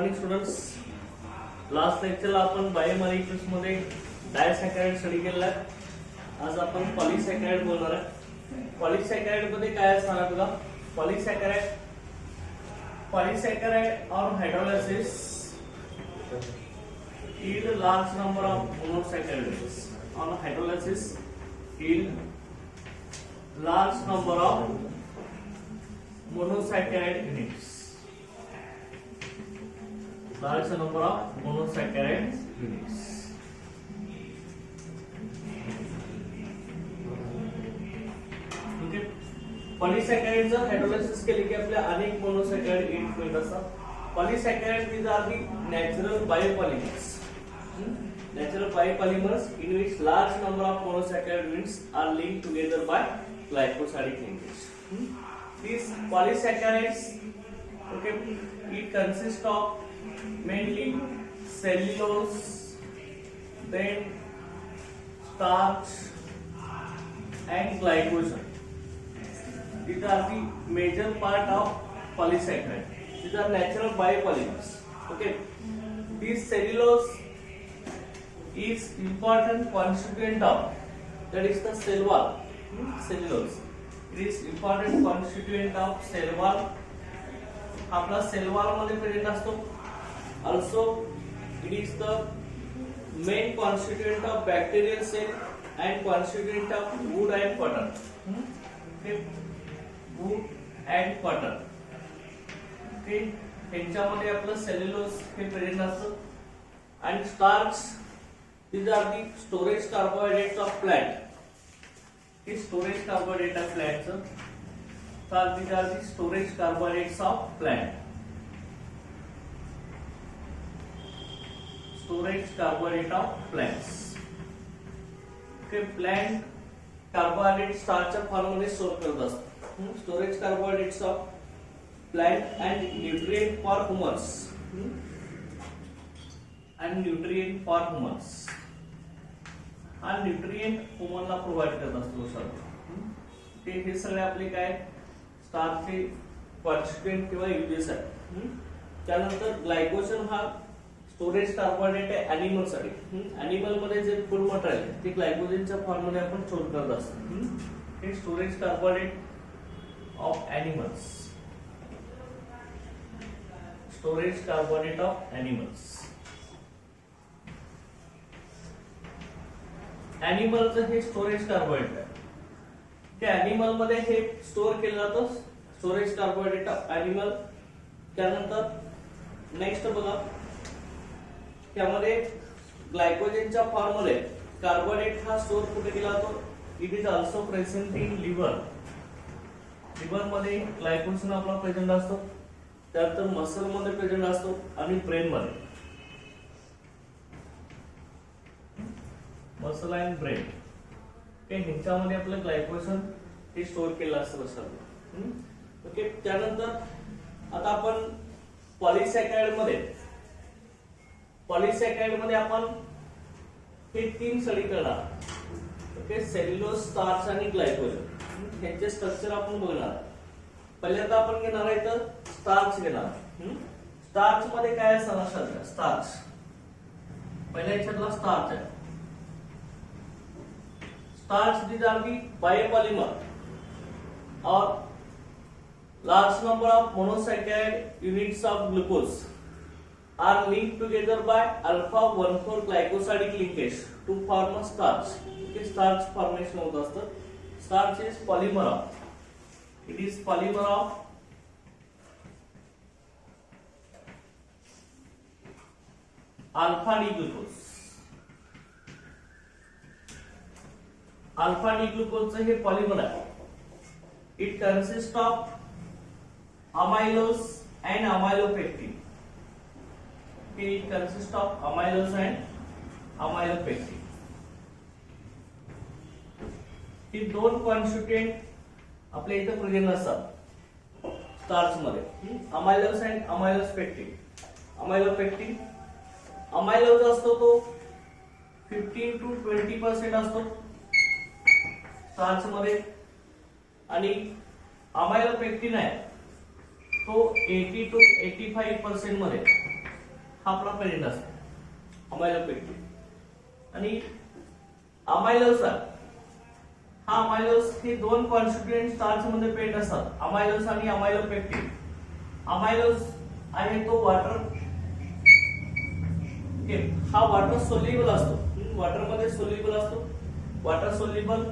Morning students. Last लेक्चरला आपण biomolecules मध्ये डायसॅकराइड study केला. आज आपण पॉलिसॅकराइड बोलणार आहे. पॉलिसॅकराइड मध्ये काय असणार आहे बघा. पॉलिसॅकराइड on hydrolysis yield large number of monosaccharides. On hydrolysis yield large number of monosaccharide units. Large number of monosaccharide units. पॉलिसॅकराइडचं hydrolysis केले की आपल्या अनेक मोनोसॅकराइड युनिट मिळत असतात. पॉलिसॅकराइड these are the natural biopolymers. Natural biopolymers in which large number of monosaccharide units are linked together by glycosidic linkage. These polysaccharides, okay, it consists of mainly cellulose, then starch and glycogen. These are the major part of polysaccharide. These are natural biopolymers. Okay, this cellulose is important constituent of, that is the cell wall. Cellulose, it is important constituent of cell wall. आपला cell wall मध्ये present असतो. Also it is the main constituent of bacterial cell and constituent of wood and cotton. Okay, wood and cotton. Okay, ह्याच्यामध्ये आपलं cellulose हे present असतं. आणि starch, these are the storage carbohydrates of plant. This storage carbohydrate of plants. So these are the storage carbohydrates of plant. Storage carbohydrate of plants. Okay, plant carbohydrate starch form मध्ये store करत असतात. Storage carbohydrates of plant and nutrient for humans. And nutrient for humans. हा nutrient ह्यूमनला provide करत असतो sir. हे सगळे आपले काय स्टार्चचे कॉन्स्टिट्यूएंट किंवा युजेस आहेत. त्यानंतर ग्लायकोजन हा स्टोरेज कार्बोहायड्रेट आहे एनिमल साठी. एनिमल मध्ये जे फूड मटेरियल ते ग्लायकोजनच्या फॉर्म मध्ये आपण स्टोर करत असतो. हे storage carbohydrate of animals. Storage carbohydrate of animals. एनिमलचं हे स्टोरेज कार्बोहायड्रेट आहे. त्या एनिमल मध्ये हे स्टोर केलं जातं. Storage carbohydrate of animal. त्यानंतर नेक्स्ट बघा, त्यामध्ये ग्लायकोजनच्या फॉर्म मध्ये कार्बोहायड्रेट हा स्टोर कुठे केला जातो. It is also present in liver. Liver मध्ये ग्लायकोजन आपला प्रेझेंट असतो. त्यानंतर मसल मध्ये प्रेझेंट असतो आणि ब्रेन मध्ये. मसल अँड ब्रेन हे ह्याच्यामध्ये आपलं ग्लायकोजन हे स्टोर केलं असतं सर. ओके, त्यानंतर आता आपण पॉलिसॅकराइड मध्ये आपण हे तीन स्टडी करणार. ओके, सेल्युलोज, स्टार्च आणि ग्लायकोजन ह्याचे स्ट्रक्चर आपण बघणार. पहिल्यांदा आपण घेणार आहे तर स्टार्च घेणार. स्टार्च मध्ये काय असणार लक्षात. स्टार्च पहिल्या ह्याच्यातला स्टार्च आहे. Starch, these are the biopolymer or large number of monosaccharide units of glucose are linked together by alpha 1,4 glycosidic linkage to form a starch. Okay, starch formation होत असतं. Starch is polymer of, it is polymer of alpha D glucose. Alpha D ग्लुकोजचं हे polymer आहे. It consist of amylose and amylopectin. It consist of amylose and amylopectin. ही दोन constituent आपल्या इथे present असतात स्टार्च मध्ये. Amylose and amylopectin. अमायलोज असतो तो 15 to 20% असतो स्टार्च मध्ये. आणि अमायलोपेक्टिन आहे तो 80 to 85% मध्ये हा आपला पेरिन असतो अमायलोपेक्टिन. आणि अमायलोज हा अमायलोज हे दोन कॉन्स्टिट्यूएंट स्टार्च मध्ये पेंड असतात, अमायलोज आणि अमायलोपेक्टिन. अमायलोज आहे तो वॉटर, हा वॉटर सोल्युबल असतो, वॉटर मध्ये सोल्युबल असतो. वॉटर सोल्युबल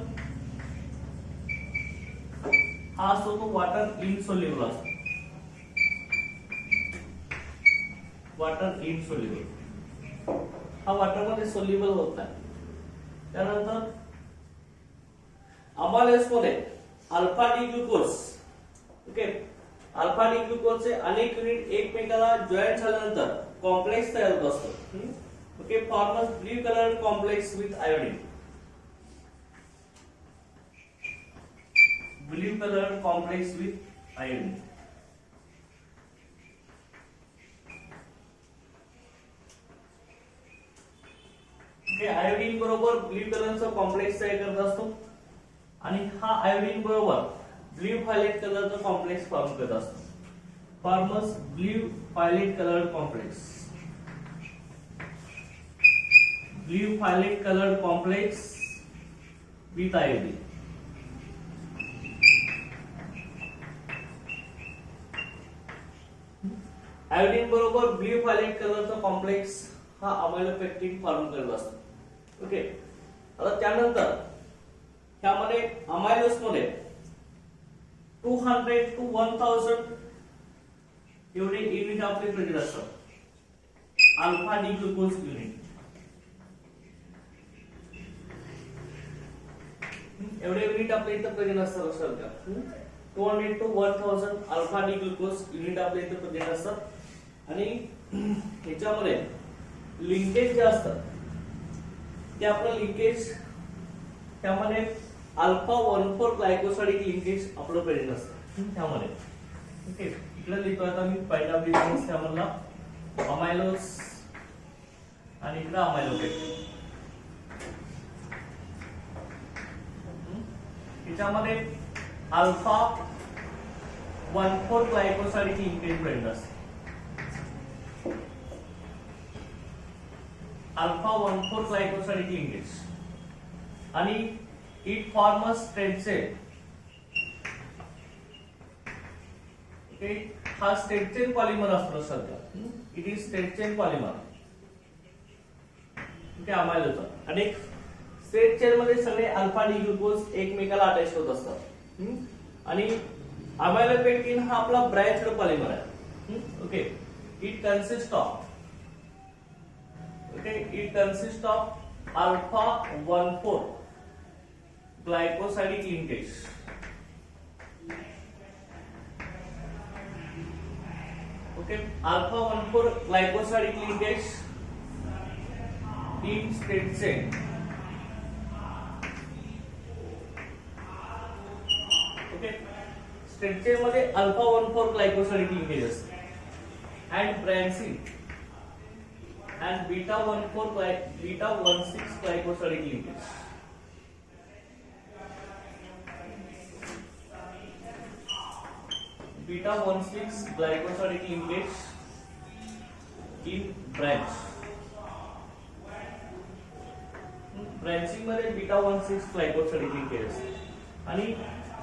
हा असतो तो वॉटर इनसोल्युबल असतो, वॉटर इनसोल्युबल हा वॉटर मध्ये सोल्युबल होत नाही. त्यानंतर अमायलोज मध्ये alpha D glucose, okay, alpha D ग्लुकोजचे अनेक युनिट एकमेकाला जॉईन झाल्यानंतर कॉम्प्लेक्स तयार होत असतो, okay, forms blue colour complex with iodine, blue colour complex with iodine. Iodine बरोबर ब्लू कलरचा कॉम्प्लेक्स तयार करत असतो आणि हा आयोडीन बरोबर ब्लू व्हायलेट कलरचा कॉम्प्लेक्स फॉर्म करत असतो, forms blue violet colour complex, blue violet colour complex with iodine. Iodine बरोबर ब्लू व्हायलेट कलरचा कॉम्प्लेक्स हा अमायलोपेक्टिन फॉर्म करत असतो, ओके. आता त्यानंतर ह्यामध्ये अमायलोज मध्ये 200 to 1000 एवढे युनिट आपले प्रेझेंट असतात, अल्फा डी ग्लुकोज युनिट. एवढे युनिट आपल्या इथं प्रेझेंट असतात, लक्षात घ्या. 200 to 1000 alpha D glucose unit आपल्या इथं प्रेझेंट असतात. आणि ह्याच्यामध्ये लिंकेज जे असतात ते आपलं लिंकेज त्यामध्ये अल्फा 1,4 ग्लायकोसाइडिक लिंकेज आपलं प्रेझेंट असतं त्यामध्ये, ओके. इकडे लिहितो आता मी पहिला बिझनेस त्यामधला अमायलोज आणि इकडे अमायलोपेक्टिन. त्याच्यामध्ये अल्फा 1,4 ग्लायकोसाइडिक लिंकेज प्रेझेंट असते, अल्फा 1,4 ग्लायकोसाइडिक लिंकेज. आणि it form a straight chain, okay. हा स्ट्रेट चेन पॉलिमर असतो सध्या, it is straight chain polymer, okay, अमायलोजचा. आणि स्ट्रेट चेन मध्ये सगळे अल्फा डी ग्लुकोज एकमेकाला अटॅच होत असतात. आणि अमायलोपेक्टिन हा आपला ब्रँच्ड पॉलिमर आहे, okay. It consist of, okay, it consists of alpha 1,4 glycosidic linkage, okay, alpha 1,4 glycosidic linkage in straight chain, okay. straight chain मध्ये alpha 1,4 glycosidic linkage असते and branching and beta 1,6 glycosidic linkage. Beta 1,6 glycosidic linkage in branch. Branching मध्ये beta 1,6 ग्लायकोसाइडिक linkage असते आणि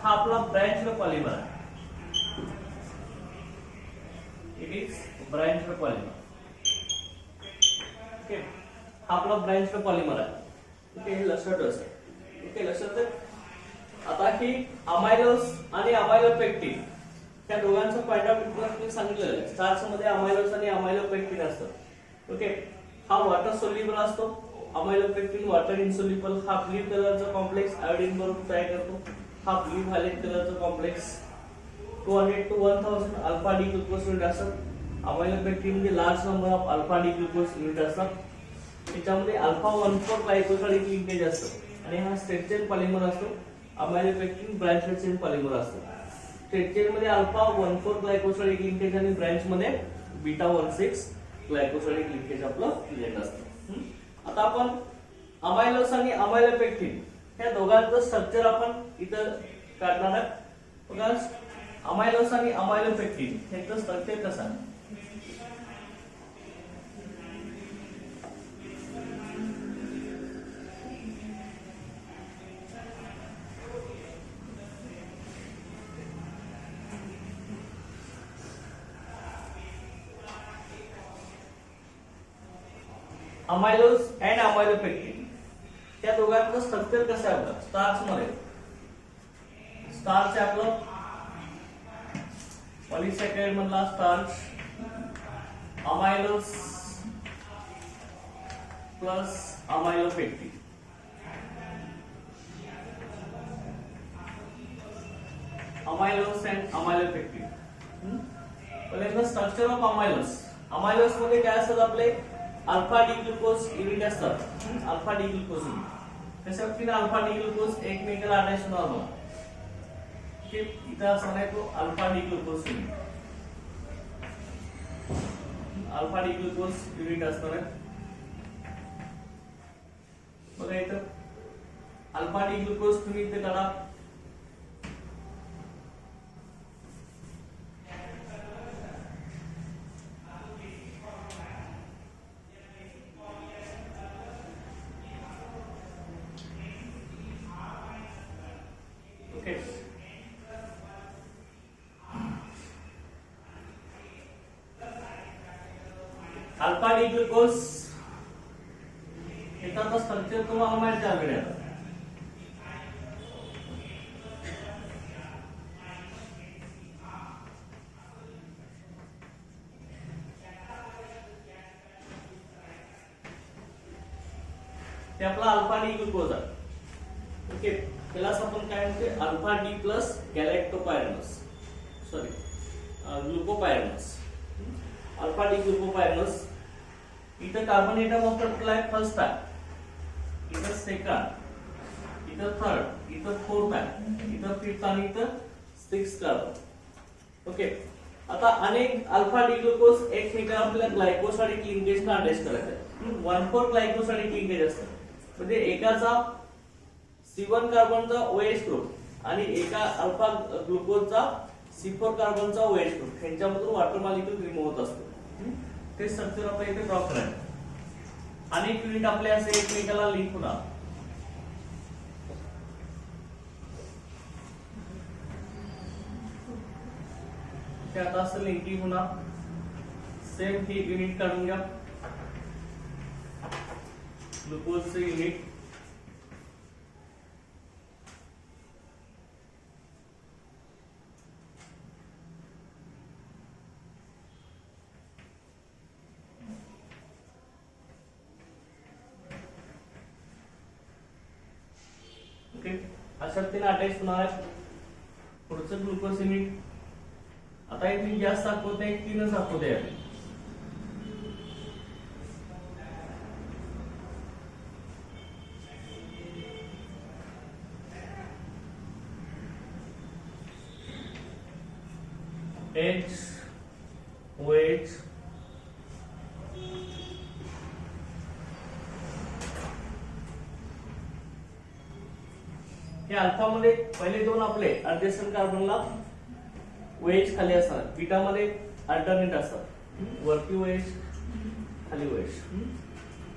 हा आपला branched polymer आहे, it is ब्रँच्ड polymer, okay. हा आपला ब्रँच्ड पॉलिमर आहे, ओके. हे लक्षात ठेवायचं, ओके. लक्षात. आता ही अमायलोज आणि अमायलोपेक्टिन त्या दोघांचं पॉइंट ऑफ व्ह्यू मी सांगितलेलं आहे. स्टार्च मध्ये अमायलोज आणि अमायलोपेक्टिन असतं, ओके. हा वॉटर सोल्युबल असतो, अमायलोपेक्टिन वॉटर इनसोल्युबल. हा ब्लू कलरचा कॉम्प्लेक्स आयोडीन बरोबर तयार करतो, हा ब्लू व्हायलेट कलरचा complex. 200 to 1000 alpha D glucose unit असतात. अमायलोपेक्टिन मध्ये large number of alpha D glucose unit असतात. त्याच्यामध्ये अल्फा 1,4 ग्लायकोसाइडिक लिंकेज असतं आणि हा स्ट्रेट चेन पॉलिमर असतो. अमायलोपेक्टिन ब्रँच चेन पॉलिमर असतो. स्ट्रेट चेन मध्ये अल्फा 1,4 ग्लायकोसाइडिक लिंकेज आणि ब्रँच मध्ये बीटा 1,6 ग्लायकोसाइडिक लिंकेज आपलं प्रेझेंट असतं. आता आपण अमायलोज आणि अमायलोपेक्टिन या दोघांचं स्ट्रक्चर आपण इथं काढणार आहोत. बघा, अमायलोज आणि अमायलोपेक्टिन याचं स्ट्रक्चर कसं आहे. अमायलोज अँड अमायलोपेक्टिन, त्या दोघांचं स्ट्रक्चर कसं आहे आपलं स्टार्च मध्ये. स्टार्च आपलं पॉलिसॅकराइड मधला starch, amylose plus amylopectin. Amylose and amylopectin. पहिल्यांदा स्ट्रक्चर ऑफ अमायलोज. अमायलोज मध्ये काय असतात आपले अल्फा डी ग्लुकोज युनिट असतात. अल्फा डी ग्लुकोज युनिट कशा पद्धतीने अल्फा डी ग्लुकोज एकमेकाला अटॅच होणार ना, की इथं असणार आहे तो alpha D glucose unit. Alpha D glucose unit असणार आहे बघा इथं. अल्फा डी ग्लुकोज तुम्ही इथे काढा. अल्फा डी ग्लुकोज याचा स्ट्रक्चर तुम्हाला माहिती आहे आता. ते आपला अल्फा डी ग्लुकोज आहे. ओके, त्यालाच आपण काय म्हणते alpha D plus galactopyranose, sorry glucopyranose. Alpha D glucopyranose. इथं कार्बन एटम वापरलाय फर्स्ट आहे, इथं सेकंड, इथं थर्ड, इथं फोर्थ आहे, इथं फिफ्थ आणि इथं सिक्स्थ कार्बन. ओके, आता अनेक अल्फा डी ग्लुकोज एकमेकांना आपल्याला ग्लायकोसाइडिक लिंकेजला अटॅच करायचं आहे. 1,4 ग्लायकोसाइडिक लिंकेज असतं, म्हणजे एकाचा C1 कार्बनचा OH ग्रुप आणि एका अल्फा ग्लुकोजचा C4 कार्बनचा OH ग्रुप ह्यांच्यामधून वॉटर मॉलिक्यूल रिमूव्ह होत असतो. ते स्ट्रक्चर आपल्या इथे ड्रॉ करायचं. अनेक युनिट आपले असे एकमेकाला लिंक होणार. ते आता असं लिंकिंग होणार. सेम ही युनिट काढून घ्या, ग्लुकोजचे युनिट. अशा पद्धतीने अटॅच होणार आहे. पुढचं ग्लुकोज युनिट. आता इथे जास्त दाखवत नाही, 3च दाखवते आहे. H OH हे अल्फा मध्ये पहिले दोन आपले ऍडजस्टंट कार्बनला OH खाली असतात, बीटा मध्ये अल्टरनेट असतात, वरती OH खाली OH.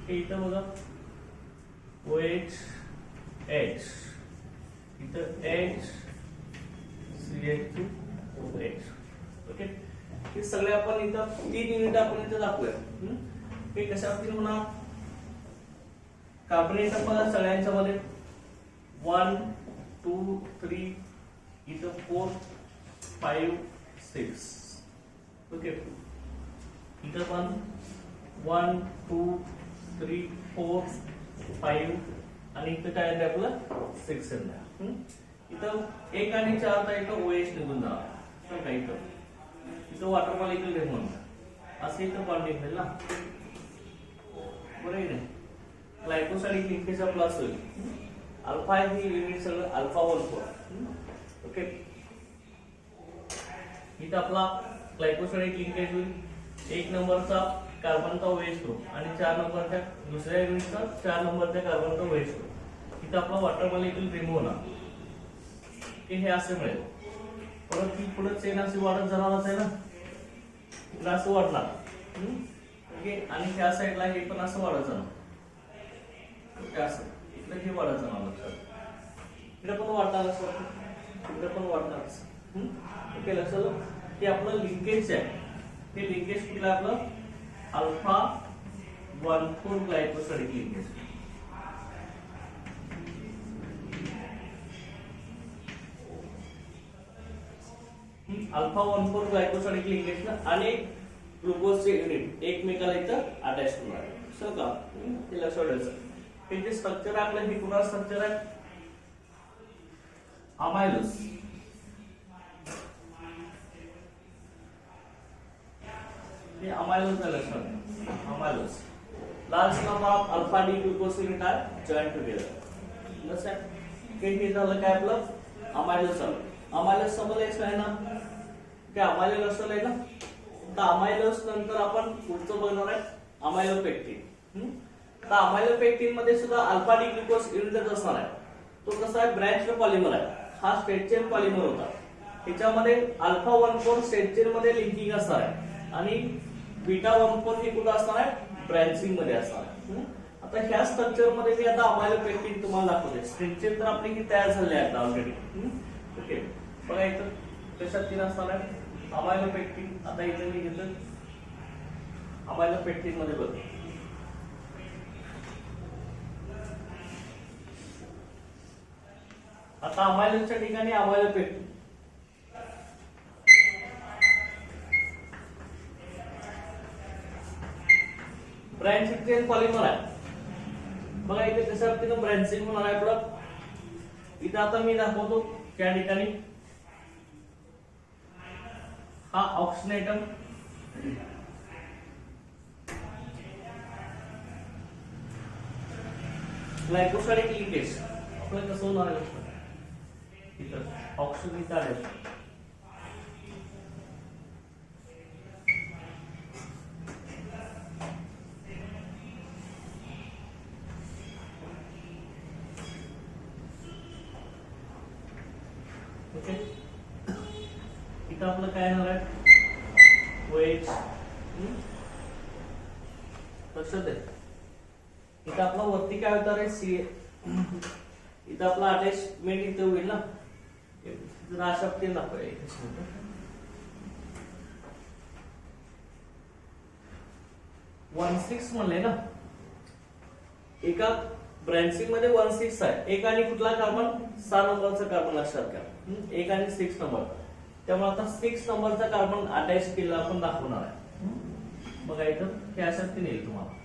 हे इथं बघा OH H, इथं H CH2 OH. ओके, हे सगळे आपण इथं 3 युनिट आपण इथं दाखवूया. हे कशा पद्धतीने होणार. कार्बोनेट आपण सगळ्यांच्या मध्ये 1 2 3 इथं 4 5 6. ओके, इथं पण 1 2 3 4 5 आणि इथं काय आहे आपलं 6 आहे. इथं 1 आणि 4 चा इथं OH निघून जाणार. तर काय इथं वॉटर मॉलिक्यूल रिमूव्ह होणार. असं इथं बॉन्डिंग होईल ना, बरोबर आहे. ग्लायकोसाइडिक लिंकेज आपला असेल. अल्फा ही युनिट सगळं अल्फा 1,4. ओके, इथं आपला ग्लायकोसाइडिक लिंकेज होईल. 1 नंबरचा कार्बनचा OH ग्रुप आणि 4 नंबरच्या दुसऱ्या युनिटचा 4 नंबरच्या कार्बनचा OH ग्रुप. इथं आपला वॉटर मॉलिक्यूल रिमूव्ह होणार. हे असे मिळेल. परत ती पुढे चेन अशी वाढत जाणारच आहे ना, इकडे असं वाढणार. ओके, आणि त्या साईडला हे पण असं वाढत जाणार. ओके, असं इकडे हे वाढत जाणार. लक्षात इकडे पण वाढणार, असं वाटतं इकडे पण वाढणार. ओके, लक्षात हे आपलं लिंकेज आहे. हे लिंकेज कुठलं आपलं alpha 1,4 glycosidic linkage. Alpha 1,4 glycosidic linkage ना अनेक ग्लुकोजचे युनिट एकमेकाला इथं अटॅच होणार आहे. सो का हे लक्षात ठेवायचं. हे जे स्ट्रक्चर आहे आपलं हे पुन्हा स्ट्रक्चर आहे अमायलोज. हे अमायलोज आहे लक्षात. Amylose large number of alpha D glucose unit are join together. लक्षात हे झालं काय आपलं अमायलोज झालं. अमायलोज समजायचं आहे ना की अमायलोज असलं आहे ना. तर अमायलोज नंतर आपण पुढचं बघणार आहे अमायलोपेक्टिन. तर अमायलोपेक्टिन मध्ये सुद्धा अल्फा डी ग्लुकोज युनिटच असणार आहे. तो कसा आहे ब्रँच्ड पॉलिमर आहे. हा स्ट्रेट चेन पॉलिमर होता. त्याच्यामध्ये अल्फा 1,4 स्ट्रेट चेन मध्ये लिंकिंग असणार आहे आणि बीटा 1,4 हे कुठं असणार आहे ब्रँचिंग मध्ये असणार आहे. आता ह्या स्ट्रक्चर मध्ये मी आता अमायलोपेक्टिन तुम्हाला दाखवते. स्ट्रेट चेन तर आपली ही तयार झाली आहे ऑलरेडी. ओके बघा इथं कशात तीन असणार आहे अमायलोपेक्टिन. आता इथे मी घेतो अमायलोपेक्टिन मध्ये बघ. आता अमायलोजच्या ठिकाणी अमायलोपेक्टिन. ब्रँचिंग चेन पॉलिमर आहे. बघा इथे कशा पद्धतीने ब्रँचिंग होणार आहे पुढं. इथे आता मी दाखवतो त्या ठिकाणी हा ऑक्सिनेटम ग्लायकोसाइडिक लिंकेज आपलं कसं होणार आहे इथं ऑक्सिजन आहे. ओके इथं आपलं काय होणार आहे OH. लक्षात आहे इथं आपला वरती काय होणार आहे CA. इथं आपला अटॅचमेंट इथं होईल ना. जर अशा पद्धतीने दाखवूया 1,6 म्हणले ना. एका ब्रँचिंग मध्ये 1,6 आहे. एक आणि कुठला कार्बन 6 नंबरचा कार्बन लक्षात घ्या. एक आणि 6 नंबर. त्यामुळे आता 6 नंबरचा कार्बन अटॅच केलेला आपण दाखवणार आहे. बघा इथं हे अशा पद्धतीने येईल तुम्हाला.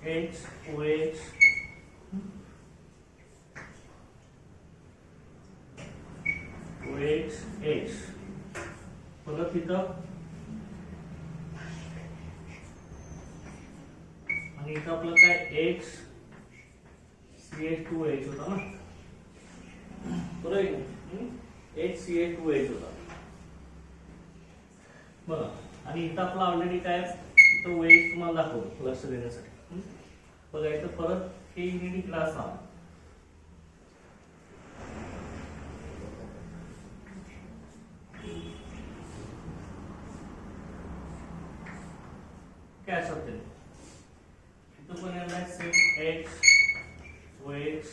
H OH OH H परत इथं आणि इथं आपलं काय H CH2OH होता ना. बरोबर HCH2OH होता. बघा आणि इथं आपलं ऑलरेडी काय इथं OH तुम्हाला दाखवतो लक्ष देण्यासाठी. बघा इथं परत हे युनिट क्लास नाव काय असते. इथं पण येणार आहे same H OH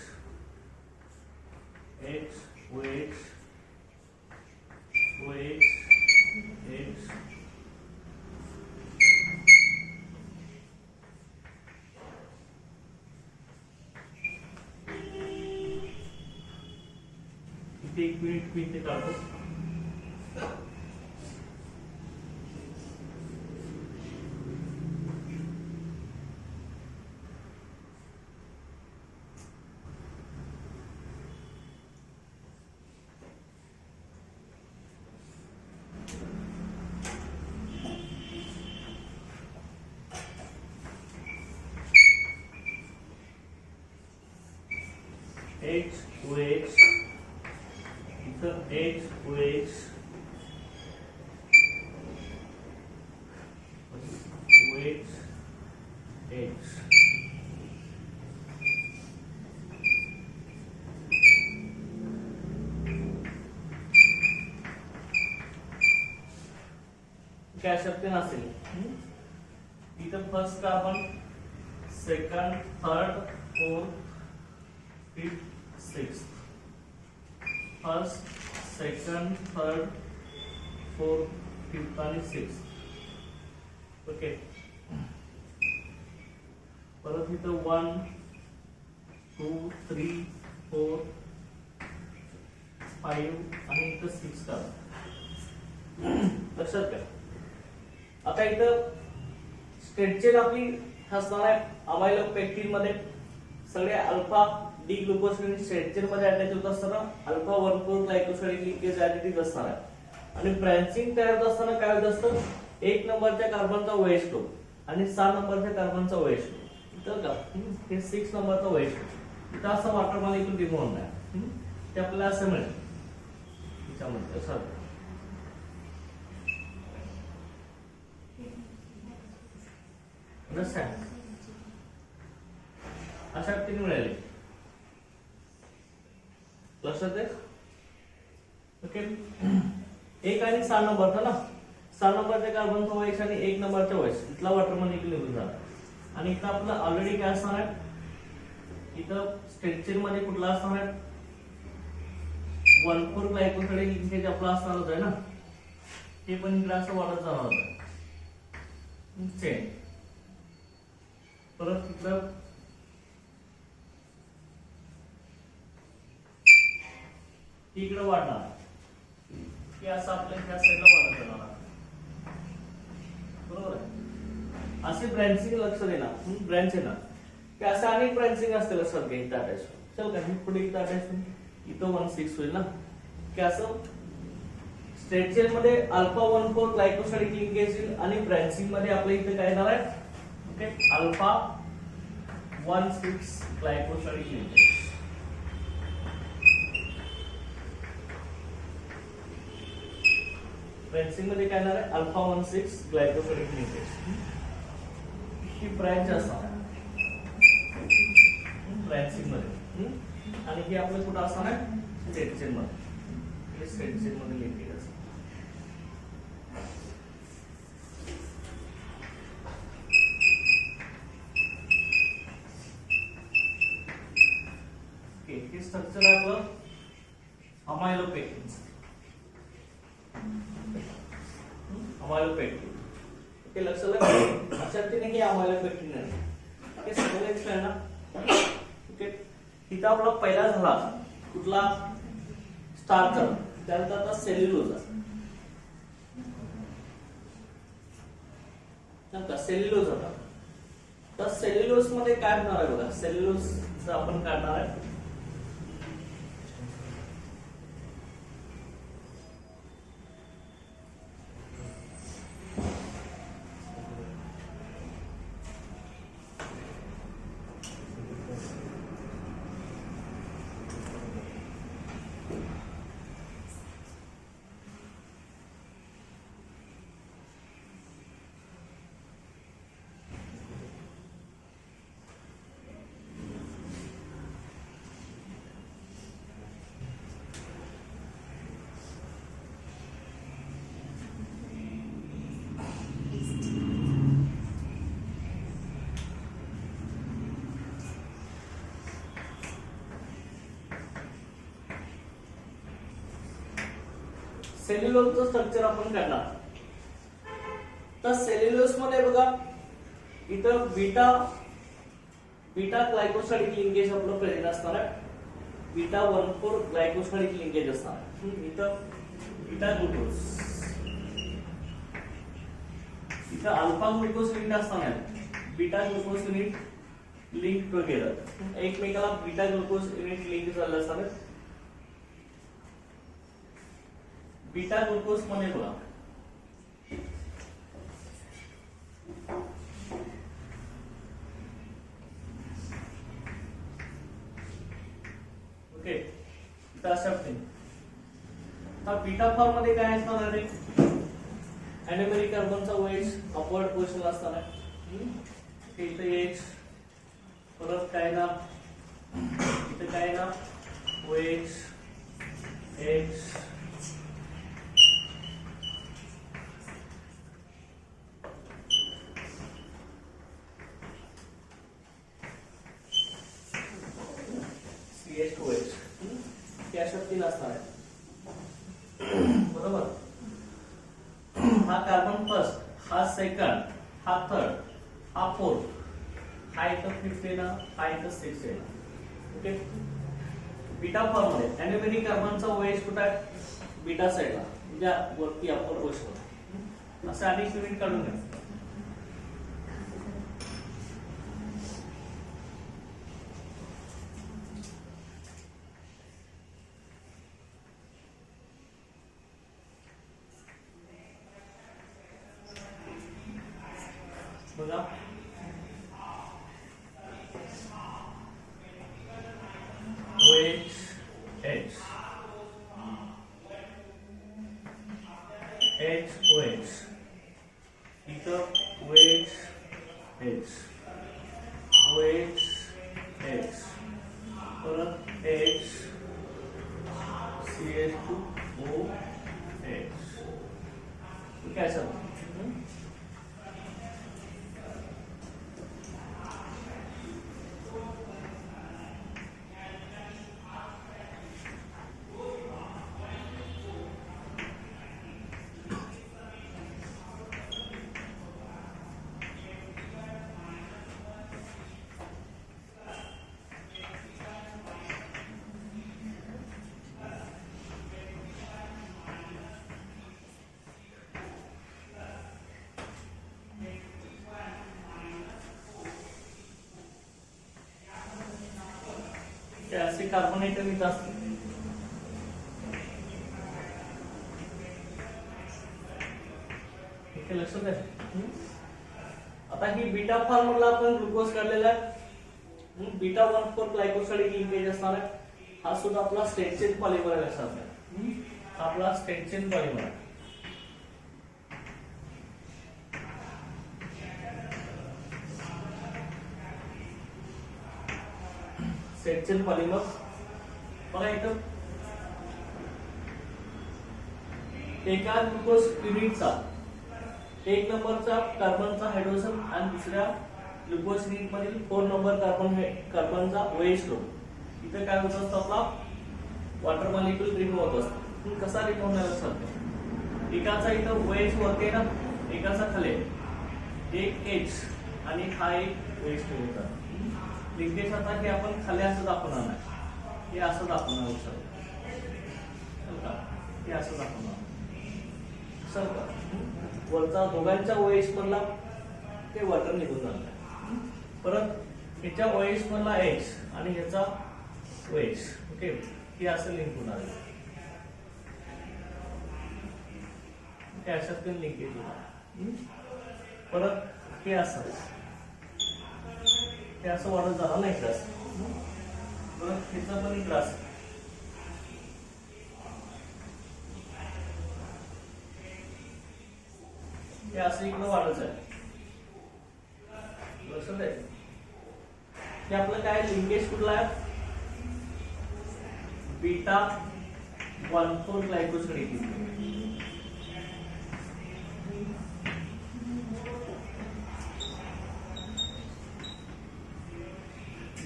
H OH OH H एक मिनिट मी इथे काढतो. H OH इथं H OH OH H काय शक्ती नसेल इथं first carbon second third fourth fifth sixth first second third fourth fifth आणि सिक्स्थ ओके परत इथं 1 2 3 4 5 आणि इथं 6 का लक्षात घ्या आता इथं स्ट्रेट चेन आपली असणार आहे अमायलो पेक्टिन मध्ये सगळे alpha D glucose straight chain मध्ये अटॅच होत असताना अल्फा 1,4 ग्लायकोसाइड लिंकेज ऍडिटिव्ह असणार आहे आणि ब्रांचिंग तयार होत असताना काय होत असतं 1 नंबरच्या कार्बनचा OH ग्रुप आणि 6 नंबरच्या कार्बनचा OH ग्रुप तर का हे 6 नंबरचा OH ग्रुप इथं असं वॉटर मॉलिक्यूल रिमूव्ह होणार ते आपल्याला असं मिळेल त्याच्यामध्ये असं अशा तीन मिळाले लक्षात आहे ओके 1 आणि 6 नंबरचा ना 6 नंबरच्या कार्बनचा OH आणि 1 नंबरचा OH इथला वॉटर मॉलिक्यूल निघून जाणार आणि इथं आपलं ऑलरेडी काय असणार आहे इथं स्ट्रेट चेन मध्ये कुठला असणार आहे 1,4 ग्लायकोसाइड लिंकेज आपला असणार होता ना ते पण इकडे असं वाढत जाणार होतं चेन परत तिकडं इकडे वाढणार की असं आपल्या ह्या साईडला वाढत जाणार बरोबर आहे असे ब्रांचिंग लक्ष देणार ब्रांच येणार की असं अनेक ब्रांचिंग असते लक्षात घ्या इथं अटॅच चल का मी पुढे इथं अटॅच इथं 1,6 होईल ना की असं स्ट्रेट चेन मध्ये अल्फा 1,4 ग्लायकोसाइड लिंकेज येईल आणि ब्रांचिंग मध्ये आपल्या इथे काय येणार आहे okay alpha 1,6 glycoside linkage branching मध्ये काय येणार आहे अल्फा 1,6 ग्लायकोसाइड लिंकेज ही ब्रांच असणार ब्रांचिंग मध्ये आणि हे आपलं कुठं असणार आहे स्ट्रेट चेन मध्ये स्ट्रेट चेन मध्ये लिंकेज असणार हे स्ट्रक्चर आहे आपलं अमायलोपेक्टिन ओके लक्षात अशा तिने हे अमायलोपेक्टिन आहे हे सगळेच काय ना ओके इथं आपला पहिला झाला कुठला स्टार्टर त्यानंतर आता सेल्युलोज सेल्युलोज आता तर सेल्युलोज मध्ये काय होणार आहे बघा सेल्युलोज आपण काढणार आहे सेल्युलोजचं स्ट्रक्चर आपण करणार तर सेल्युलोज मध्ये बघा इथं बीटा ग्लायकोसाइड लिंकेज आपलं प्रेझेंट असणार आहे बीटा 1,4 ग्लायकोसाइड लिंकेज असणार इथं बीटा ग्लुकोज इथं अल्फा ग्लुकोज युनिट असणार आहे beta glucose unit link together एकमेकाला बीटा ग्लुकोज युनिट लिंक झालेलं असणार बीटा ग्लुकोज मध्ये बघा ओके हा बीटा फॉर्म मध्ये काय असणार आहे अॅनोमेरिक कार्बनचा OH अपवर्ड पोझिशन असणार आहे इथे H परत काय ना इथे काय ना OH H कार्बन फर्स्ट, हा सेकंड, हा थर्ड, हा फोर्थ, हा इथं फिफ्थ येणार, हा इथं सिक्स्थ येणार. ओके, बीटा फॉर्म मध्ये अॅल्युमिनियम कार्बनचा OH कुठे आहे? बीटा साइडला, म्हणजे वरती अप्पर पोझिशन. असं अनेक युनिट काढून घ्या. बघा, OH, H, OH, इथं OH, H, OH, H, परत H, CH2OH. काय सर? असे कार्बोनेटर इथं असते. ठीक आहे, लक्षात आहे. आता ही बीटा फॉर्मला आपण ग्लुकोज काढलेला आहे. बीटा 1,4 ग्लायकोसाइड लिंकेज असणार आहे. हा सुद्धा आपला स्ट्रेट चेन पॉलिमर आहे. लक्षात आहे, आपला स्ट्रेट चेन पॉलिमर आहे. स्ट्रेट चेन पॉलिमर बघा इथं एका ग्लुकोज युनिटचा 1 नंबरचा कार्बनचा हायड्रोजन आणि दुसऱ्या ग्लुकोज युनिट मधील 4 नंबर कार्बनचा OH ग्रुप. इथं काय होत असतं? आपला वॉटर मॉलिक्यूल रिमूव्ह होत असतो. कसा रिमूव्ह होणार असतो? एकाचा इथं OH वरती आहे ना, एकाचा खाली, एक H आणि हा एक OH ठेवता. लिंकेज आता हे आपण खाली असं दाखवणार नाही, हे असं दाखवणार सर, हे असं दाखवणार सर. वरचा दोघांच्या OH मधला ते वॉटर निघून जाणार. परत ह्याच्या OH मधला H आणि ह्याचा OH. ओके, हे असं लिंक होणार आहे. हे अशात लिंकेज होणार. परत हे असं, हे असं वाढत जाणार नाही क्लास. परत ह्याचा पण क्लास, हे असं इकडं वाढत आहे. लक्षात आहे, हे आपलं काय लिंकेज कुठला आहे? Beta 1,4 glycoside.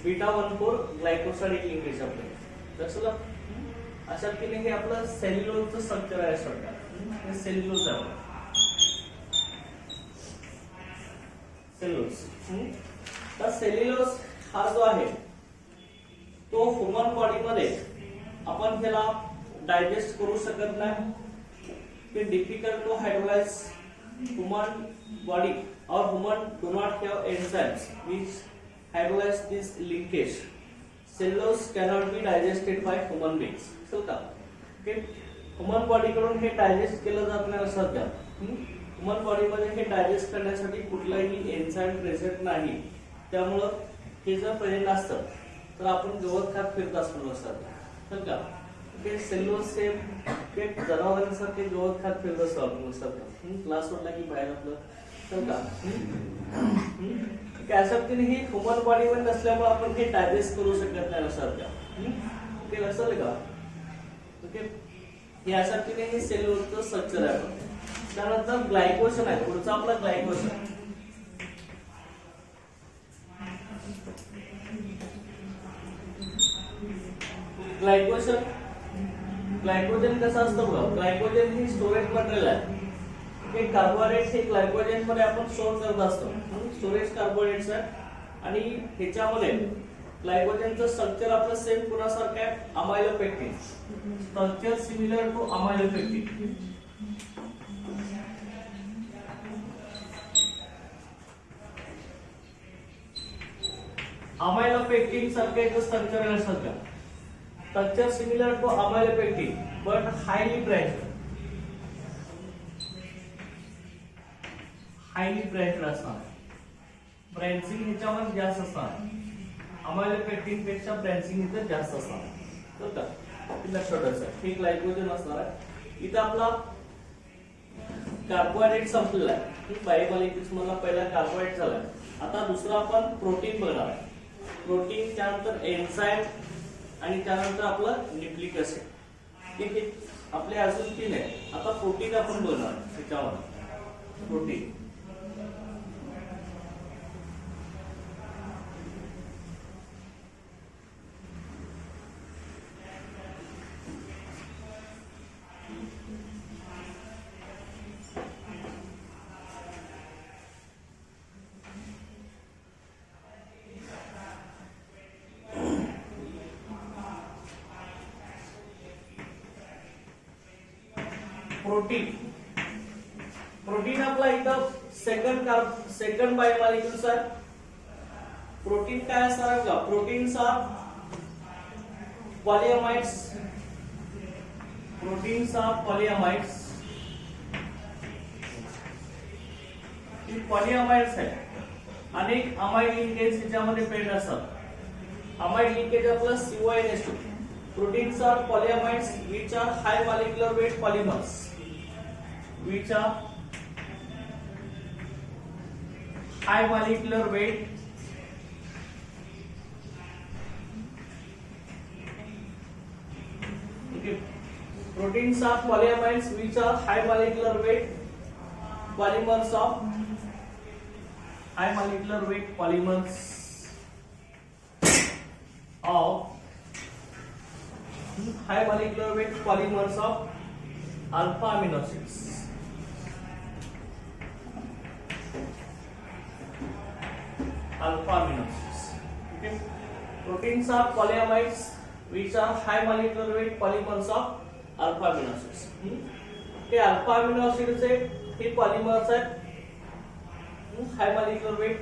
Beta 1,4 glycoside linkage आपलं. लक्षात, अशा केले हे आपलं सेल्युलोजचं स्ट्रक्चर आहे. सगळं हे सेल्युलोज आहे. सेल्युलोज, तर सेल्युलोज हा जो आहे तो ह्यूमन बॉडी मध्ये आपण त्याला डायजेस्ट करू शकत नाही. ते difficult to hydrolyse. Human body और human do not have enzymes which hydrolyze this linkage. Cellulose cannot be digested by human beings. चल का? ओके, ह्यूमन बॉडी कडून हे डायजेस्ट केलं जात नाही. लक्षात घ्या, ह्यूमन बॉडी मध्ये हे डायजेस्ट करण्यासाठी कुठलाही एन्झाइम प्रेझेंट नाही. त्यामुळं हे जर प्रेझेंट असतं तर आपण गवत खात फिरत असतो. लक्षात घ्या, चल का? ओके, सेल्युलोज हे जनावरांसारखे गवत खात फिरत असतो आपण. लक्षात घ्या, क्लास सोडला की बाहेर आपलं. चल का? कॅसेप्टिन ही ह्यूमन बॉडी मध्ये नसल्यामुळे आपण हे डायजेस्ट करू शकत नाही. लक्षात घ्या, ओके, लक्षात का? ओके, हे कॅसेप्टिन हे सेल्युलोजचं स्ट्रक्चर आहे. त्यानंतर ग्लायकोशन आहे. पुढचा आपला ग्लायकोशन. ग्लायकोजन कसं असतं बघा. ग्लायकोजन ही स्टोरेज मटेरियल आहे. हे कार्बोहायड्रेट हे ग्लायकोजन मध्ये आपण स्टोअर करत असतो, स्टोरेज कार्बोहायड्रेट्स आहे. आणि ह्याच्यामध्ये ग्लायकोजनचं स्ट्रक्चर आपलं सेम कुणासारखं आहे, amylopectin. Structure similar to amylopectin. Amylopectin सारखं स्ट्रक्चर आहे सध्या. Structure similar to amylopectin but highly branched. Highly branched असणार. ब्रँचिंग ह्याच्यामध्ये जास्त असणार. अमायलोपेक्टिन पेक्षा ब्रँचिंग इथे जास्त असणार. बरं का, लक्षात ठेवायचं. हे ग्लायकोजन असणार आहे. इथं आपला कार्बोहायड्रेट संपलेला आहे. बायोमॉलिक्युल्स मधला पहिला कार्बोहायड्रेट झाला. आता दुसरा आपण प्रोटीन बघणार आहे. प्रोटीन, त्यानंतर एन्झाईम आणि त्यानंतर आपलं न्यूक्लिक ऍसिड. ठीक आहे, आपले अजून 3 आहे. आता प्रोटीन आपण बघणार त्याच्यामध्ये. प्रोटीन प्रोटीन आपला इथं सेकंड बायोमॉलिक्युल्स आहे. प्रोटीन काय असणार का, proteins are polyamides. Proteins are polyamides. ही पॉलिअमाइड्स आहे. अनेक अमाइड लिंकेज त्याच्यामध्ये पेड असतात. अमाइड लिंकेज आपलं CONH2. Proteins are polyamides which are high molecular weight polymers. Which are high molecular weight okay. Proteins are polyamides which are high molecular weight polymers of high molecular weight polymers of high molecular weight polymers of alpha amino acids. Alpha amino acids. Okay. Proteins are polyamides which are high molecular weight polymers of alpha amino acids. हे alpha amino acids हे polymers आहेत. high molecular weight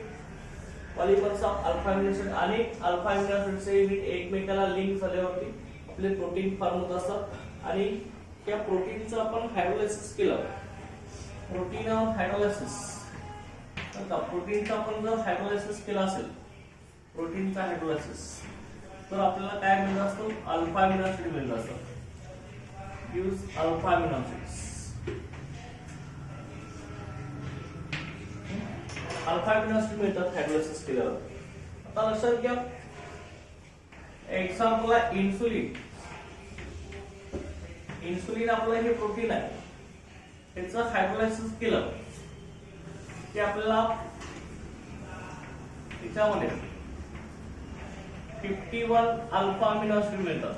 polymers of alpha amino acids. आणि alpha amino acids एकमेकाला link झाल्यावरती आपले protein form होत असतात. आणि त्या प्रोटीनचं आपण हायड्रोलायसिस केलं. Protein of hydrolysis. आता प्रोटीनचा आपण जर हायड्रोलायसिस केला असेल, प्रोटीनचा हायड्रोलायसिस, तर आपल्याला काय मिळत असतो, अल्फा अमिनो ऍसिड मिळत असतं. Use alpha amino acids. Alpha amino acid मिळतात हायड्रोलायसिस केल्यावर. आता लक्षात घ्या, एक्झाम्पल आहे इन्सुलिन. इन्सुलिन आपलं हे प्रोटीन आहे. त्याचं हायड्रोलायसिस केलं की आपल्याला त्याच्यामध्ये 51 अल्फा अमिनो ऍसिड मिळतात.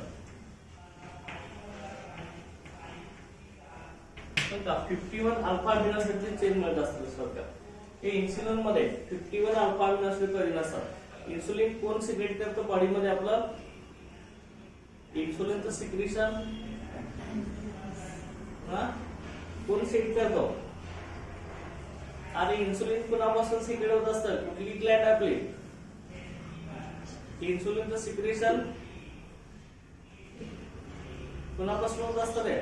51 अल्फा अमिनो ऍसिडचे चेन मिळत असतात. हे इन्सुलिन मध्ये 51 अल्फा अमिनो ऍसिड करीन असतात. इन्सुलिन कोण सिक्रेट करतो बॉडीमध्ये आपलं, इन्सुलिनचं सिक्रेशन कोण सिक्रेट करतो. आणि इन्सुलिन कोणापासून सिक्रेट होत असतं, कुठली ग्लँड आपली. इन्सुलिनचं सिक्रेशन कोणापासून होत असतं रे.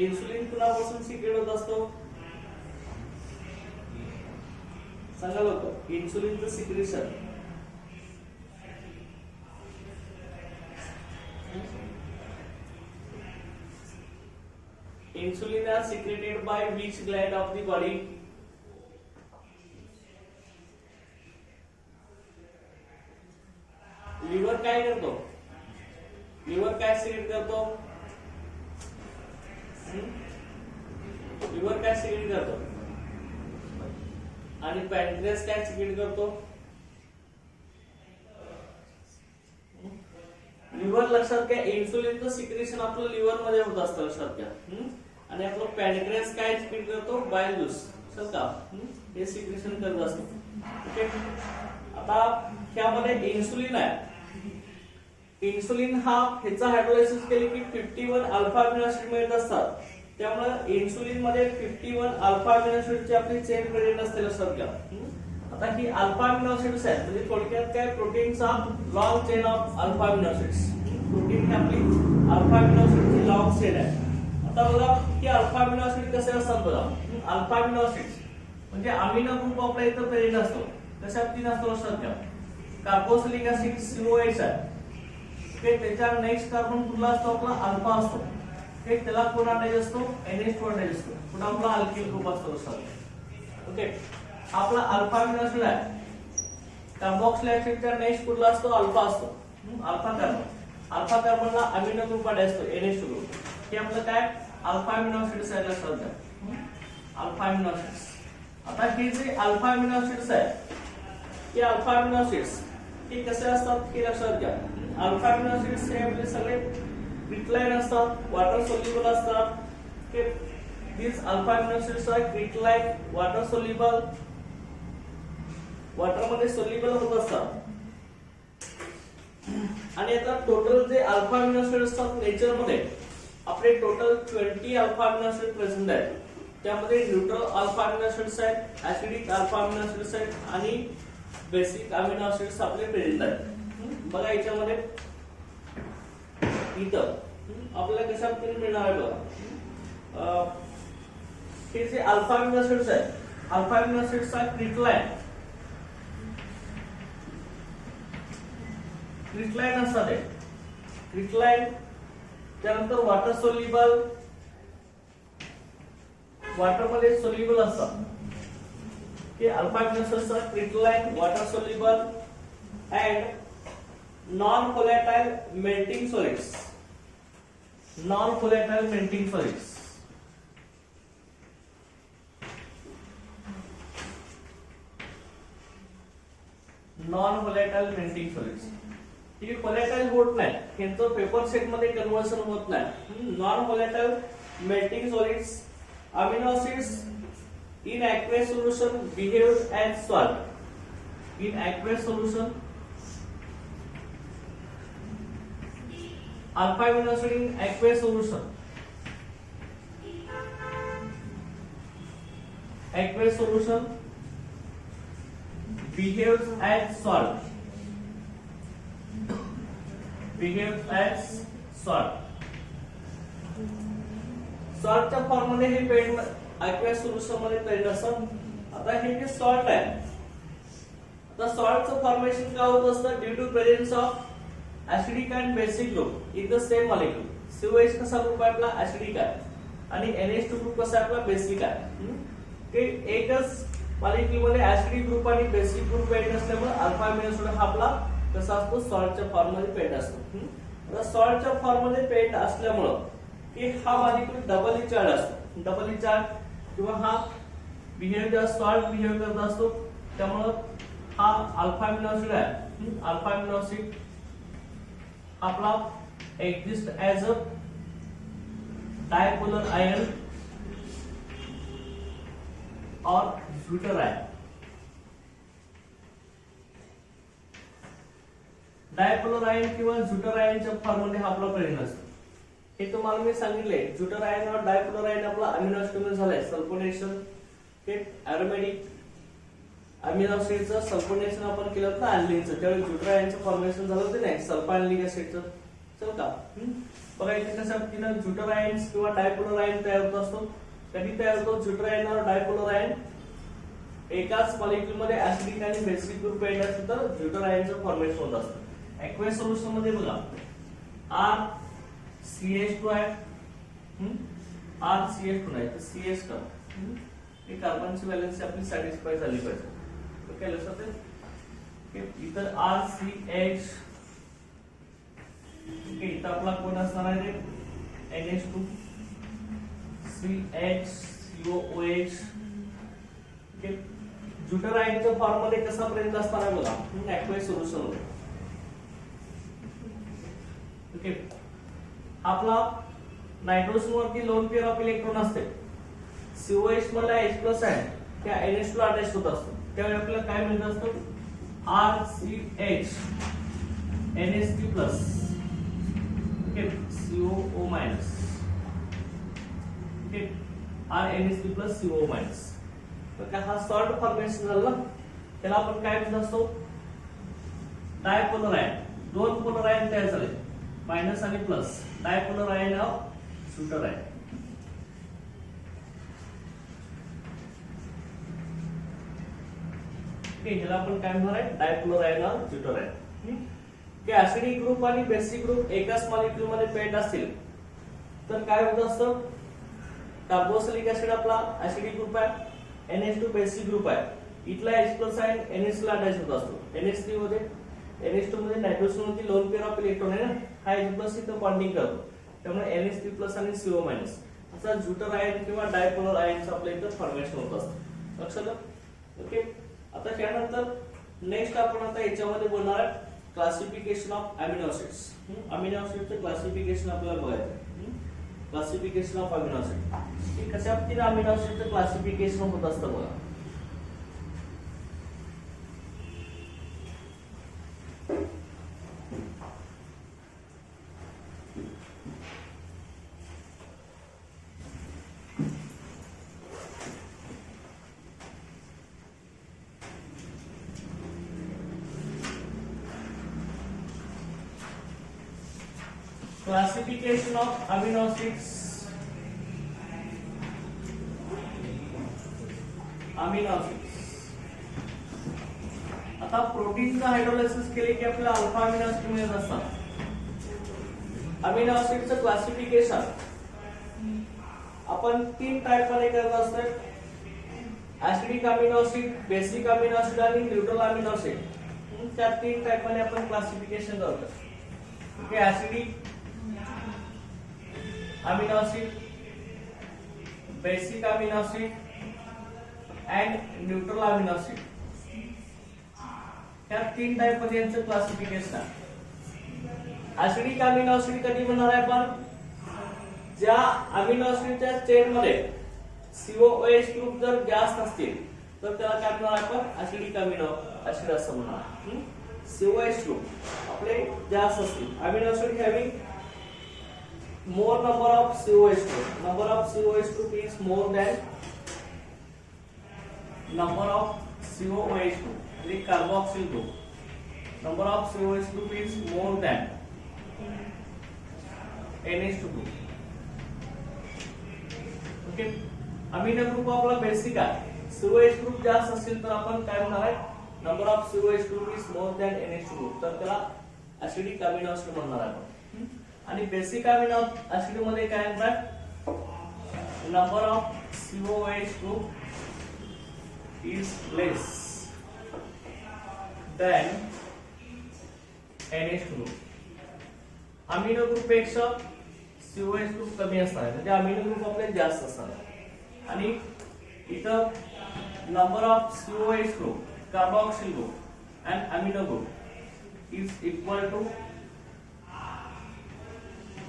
इन्सुलिन कोणापासून सिक्रेट होत असतो सांगा लोक. इन्सुलिनचं secretion insulin are secreted by which gland of the body? Liver काय करतो, लिव्हर काय सिक्रेट करतो, लिव्हर काय सिक्रेट करतो. आणि पॅनक्रियास काय सिक्रेट करतो. लिव्हर लक्षात घ्या, इन्सुलिनचं सिक्रेशन आपलं लिव्हर मध्ये होत असतं लक्षात घ्या. आणि आपलं पॅनक्रियास काय स्पीड करतो, बाईल ज्यूस का हे सिक्रेशन करत असतो. ओके, आता ह्यामध्ये इन्सुलिन आहे. इन्सुलिन हा ह्याचा हायड्रोलायसिस केले की 51 अल्फा अमिनो ऍसिड मिळत असतात. त्यामुळे इन्सुलिन मध्ये 51 अल्फा अमिनो ऍसिडची आपली चेन प्रेझेंट असते लक्षात घ्या. आता ही अल्फा अमिनो ऍसिड्स आहेत म्हणजे थोडक्यात काय, प्रोटीनचा long chain of alpha amino acids. Protein ही आपली अल्फा अमिनो ऍसिडची लॉंग चेन आहे. आता बघा की अल्फा अमिनो ऍसिड कसे असतात बघा. अल्फा अमिनो ऍसिड्स म्हणजे अमिनो ग्रुप आपल्या इथं प्रेझेंट असतो. कशा तीन असतो लक्षात घ्या. कार्बोक्सिलिक ऍसिड COH आहे. ओके, त्याच्या नेक्स्ट कार्बन कुठला असतो आपला, अल्फा असतो. ओके, त्याला कोण अटॅच असतो, NH2 अटॅच असतो. पुन्हा आपला अल्किल ग्रुप असतो लक्षात घ्या. ओके, आपला अल्फा अमिनो ऍसिड आहे. कार्बोक्सिलिक ऍसिडच्या नेक्स्ट कुठला असतो, अल्फा असतो. Alpha carbon. अल्फा कार्बनला अमिनो ग्रुप अटॅच असतो, NH2 ग्रुप. हे आपलं काय, अल्फा अमिनो ऍसिड्स आहे लक्षात घ्या. Alpha amino acids. आता हे जे अल्फा अमिनो ऍसिड्स आहेत, हे अल्फा अमिनो ऍसिड्स हे कसे असतात हे लक्षात घ्या. अल्फा अमिनो ऍसिड्स हे आपले सगळे क्रिस्टलाइन असतात, वॉटर सोल्युबल असतात. Okay, these alpha amino acids are crystalline, water soluble, water मध्ये सोल्युबल होत असतात. आणि आता टोटल जे अल्फा अमिनो ऍसिड असतात नेचर मध्ये आपले total 20 alpha amino acid present आहेत. त्यामध्ये न्यूट्रल अल्फा अमिनो ऍसिड्स आहेत, ऍसिडिक अल्फा अमिनो ऍसिड्स आहेत आणि बेसिक अमिनो ऍसिड्स आपले प्रेझेंट आहेत. बघा याच्यामध्ये इथं आपल्याला कशा पद्धतीने मिळणार आहे बघा. हे जे अल्फा अमिनो ऍसिड्स आहेत, अल्फा अमिनो ऍसिड्सचा क्रिस्टलाइन असतात. क्रिस्टलाइन त्यानंतर वॉटर सोल्युबल, वॉटर मध्ये सोल्युबल असतात. हे alpha amino acids are crystalline, water soluble and non volatile melting solids. Non volatile melting solids. नॉन volatile melting solids. ही volatile होत नाही, ह्यांचं पेपर सेट मध्ये कन्व्हर्सन होत नाही. Non volatile melting solids, amino acids in aqueous solution behave as salt. In aqueous solution, alpha amino acid in aqueous solution. Aqueous solution behaves as salt. Behaves as salt. सॉल्टच्या form मध्ये हे पेंट aqueous solution मध्ये पेंट असतं. आता हे जे सॉल्ट आहे, आता सॉल्टचं फॉर्मेशन काय होत असतं, due to presence of acidic and basic group in the same molecule. COH कसा ग्रुप आहे आपला, ऍसिडिक आहे आणि NH2 ग्रुप कसा आहे आपला, बेसिक आहे. ते एकच मॉलिक्यूल मध्ये ऍसिडिक ग्रुप आणि बेसिक ग्रुप पेंट असल्यामुळे अल्फा अमिनो ऍसिड हा आपला कसा असतो, सॉल्टच्या फॉर्म मध्ये पेंट असतो. आता सॉल्टच्या फॉर्म मध्ये पेंट असल्यामुळे की हा मॉलिक्यूल डबली चार्ज असतो. डबली चार्ज किंवा हा बिहेव सॉल्ट बिहेव करत असतो. त्यामुळे हा अल्फा अमिनो ऍसिड आहे. अल्फा अमिनो ऍसिड आपला exist as a dipolar ion और ज्युटर आयन. डायपोलर आयन किंवा ज्युटर आयनच्या फॉर्म मध्ये आपला प्रेझेंट असतो. हे तुम्हाला मी सांगितले, ज्युटर आयन और डायपोलर आयन आपला अमिनो ऍसिड झालाय सल्फोनेशन. हे एरोमेटिक अमिनो ऍसिडचं सल्फोनेशन आपण केलं होतं ऍल्डिनचं, त्यावेळी ज्युटर आयनचं फॉर्मेशन झालं होतं नाही, सल्फायनिक ऍसिडचं. चल का बघा इथे कसं पद्धतीनं ज्युटर आयन्स किंवा डायपोलर आयन तयार होत असतो. कधी तयार होतो ज्युटर आयन और डायपोलर आयन एकाच मॉलिक्यूल मध्ये ऍसिडिक आणि बेसिक ग्रुप पेंट असतं तर ज्युटर आयनचं फॉर्मेशन होत असतं. ऍक्वेस सोल्युशन मध्ये बघा RCH2 आहे, RCH2 नाही तर CH का हे कार्बनची व्हॅलेन्सी आपली सॅटिस्फाय झाली पाहिजे. ओके, लक्षात आहे. इतर RCH, ओके, इथं आपला कोण असणार आहे, NH2 CH ओके. ज्युटर आयनच्या फॉर्म मध्ये कसा प्रेझेंट असणार आहे बघा ऍक्वेस सोल्युशन मध्ये. ओके, आपला नायट्रोजन वरती लोन पेअर ऑफ इलेक्ट्रॉन असते, COH मधला H+ आहे त्या NH2 ला अटॅच होत असतो, त्यावेळी आपल्याला काय मिळत असतं RCH NH3+, okay, COO-, okay, RNH3+ CO-. तर काय हा सॉल्ट फॉर्मेशन झालं ना, त्याला आपण काय म्हणत असतो डायपोलर आयन. दोन पोलर आयन तयार झाले, मायनस आणि plus, dipolar ion of shooter ion. ह्याला आपण काय म्हणणार आहे dipolar ion of shooter ion. की ऍसिडिक ग्रुप आणि बेसिक ग्रुप एकाच मॉलिक्यूल मध्ये पेंट असतील तर काय होत असतं, कार्बोक्सिलिक ऍसिड आपला ऍसिडिक ग्रुप आहे, NH2 बेसिक ग्रुप आहे, इथला H+ आयन NH ला अटॅच होत असतो, NH3 मध्ये NH2 मध्ये नायट्रोजन वरती लोन पेअर ऑफ इलेक्ट्रॉन आहे ना, हा H+ इथं बॉन्डिंग करतो, त्यामुळे NH3+ आणि CO- असा ज्युटर आयन किंवा डायपोलर आयनचं आपल्या इथं फॉर्मेशन होत असतं. लक्षात आलं? ओके. आता त्यानंतर नेक्स्ट आपण आता याच्यामध्ये बोलणार आहे classification of amino acids. Amino ऍसिडचं क्लासिफिकेशन आपल्याला बघायचं. क्लासिफिकेशन ऑफ अमिनो ऍसिड, कशा पद्धतीने अमिनो ऍसिडचं क्लासिफिकेशन होत असतं बघा. Classification of amino acids. Amino acids. आता प्रोटीनचं हायड्रोलायसिस केले की आपल्याला अल्फा अमिनो ऍसिड मिळत असतात. अमिनो ऍसिडचं क्लासिफिकेशन आपण 3 टाइप मध्ये करत असतो, acidic amino acid, basic amino acid आणि न्यूट्रल अमिनो ऍसिड. त्या 3 टाइप मध्ये आपण क्लासिफिकेशन करतो. Okay, acidic amino acid, basic amino acid and neutral amino acid. या 3 टाइप मध्ये यांचं क्लासिफिकेशन आहे. ऍसिडिक अमिनो ऍसिड कधी म्हणणार आहे आपण, ज्या अमिनो ऍसिडच्या चेन मध्ये COOH ग्रुप जर जास्त असतील तर त्याला काय म्हणणार आपण ऍसिडिक अमिनो ऍसिड असं म्हणणार. COOH ग्रुप आपले जास्त असतील, amino acid having more number of COH group. Number of COH group is more than number of COOH group. The carboxyl group. Number of COH group is more than NH2 group. Okay. Amino group आपला basic आहे. COH group जास्त असेल तर आपण काय म्हणणार आहे, number of COH group is more than NH2 group. तर त्याला ऍसिडिक अमिनो ऍसिड म्हणणार आहे आपण. आणि बेसिक अमिनो ऍसिड मध्ये काय म्हणतात, number of COOH group is less than NH2 group. Amino group पेक्षा COOH ग्रुप कमी असणार, म्हणजे अमिनो ग्रुप आपले जास्त असणार. आणि इथं number of COOH group, carboxyl group and amino group is equal to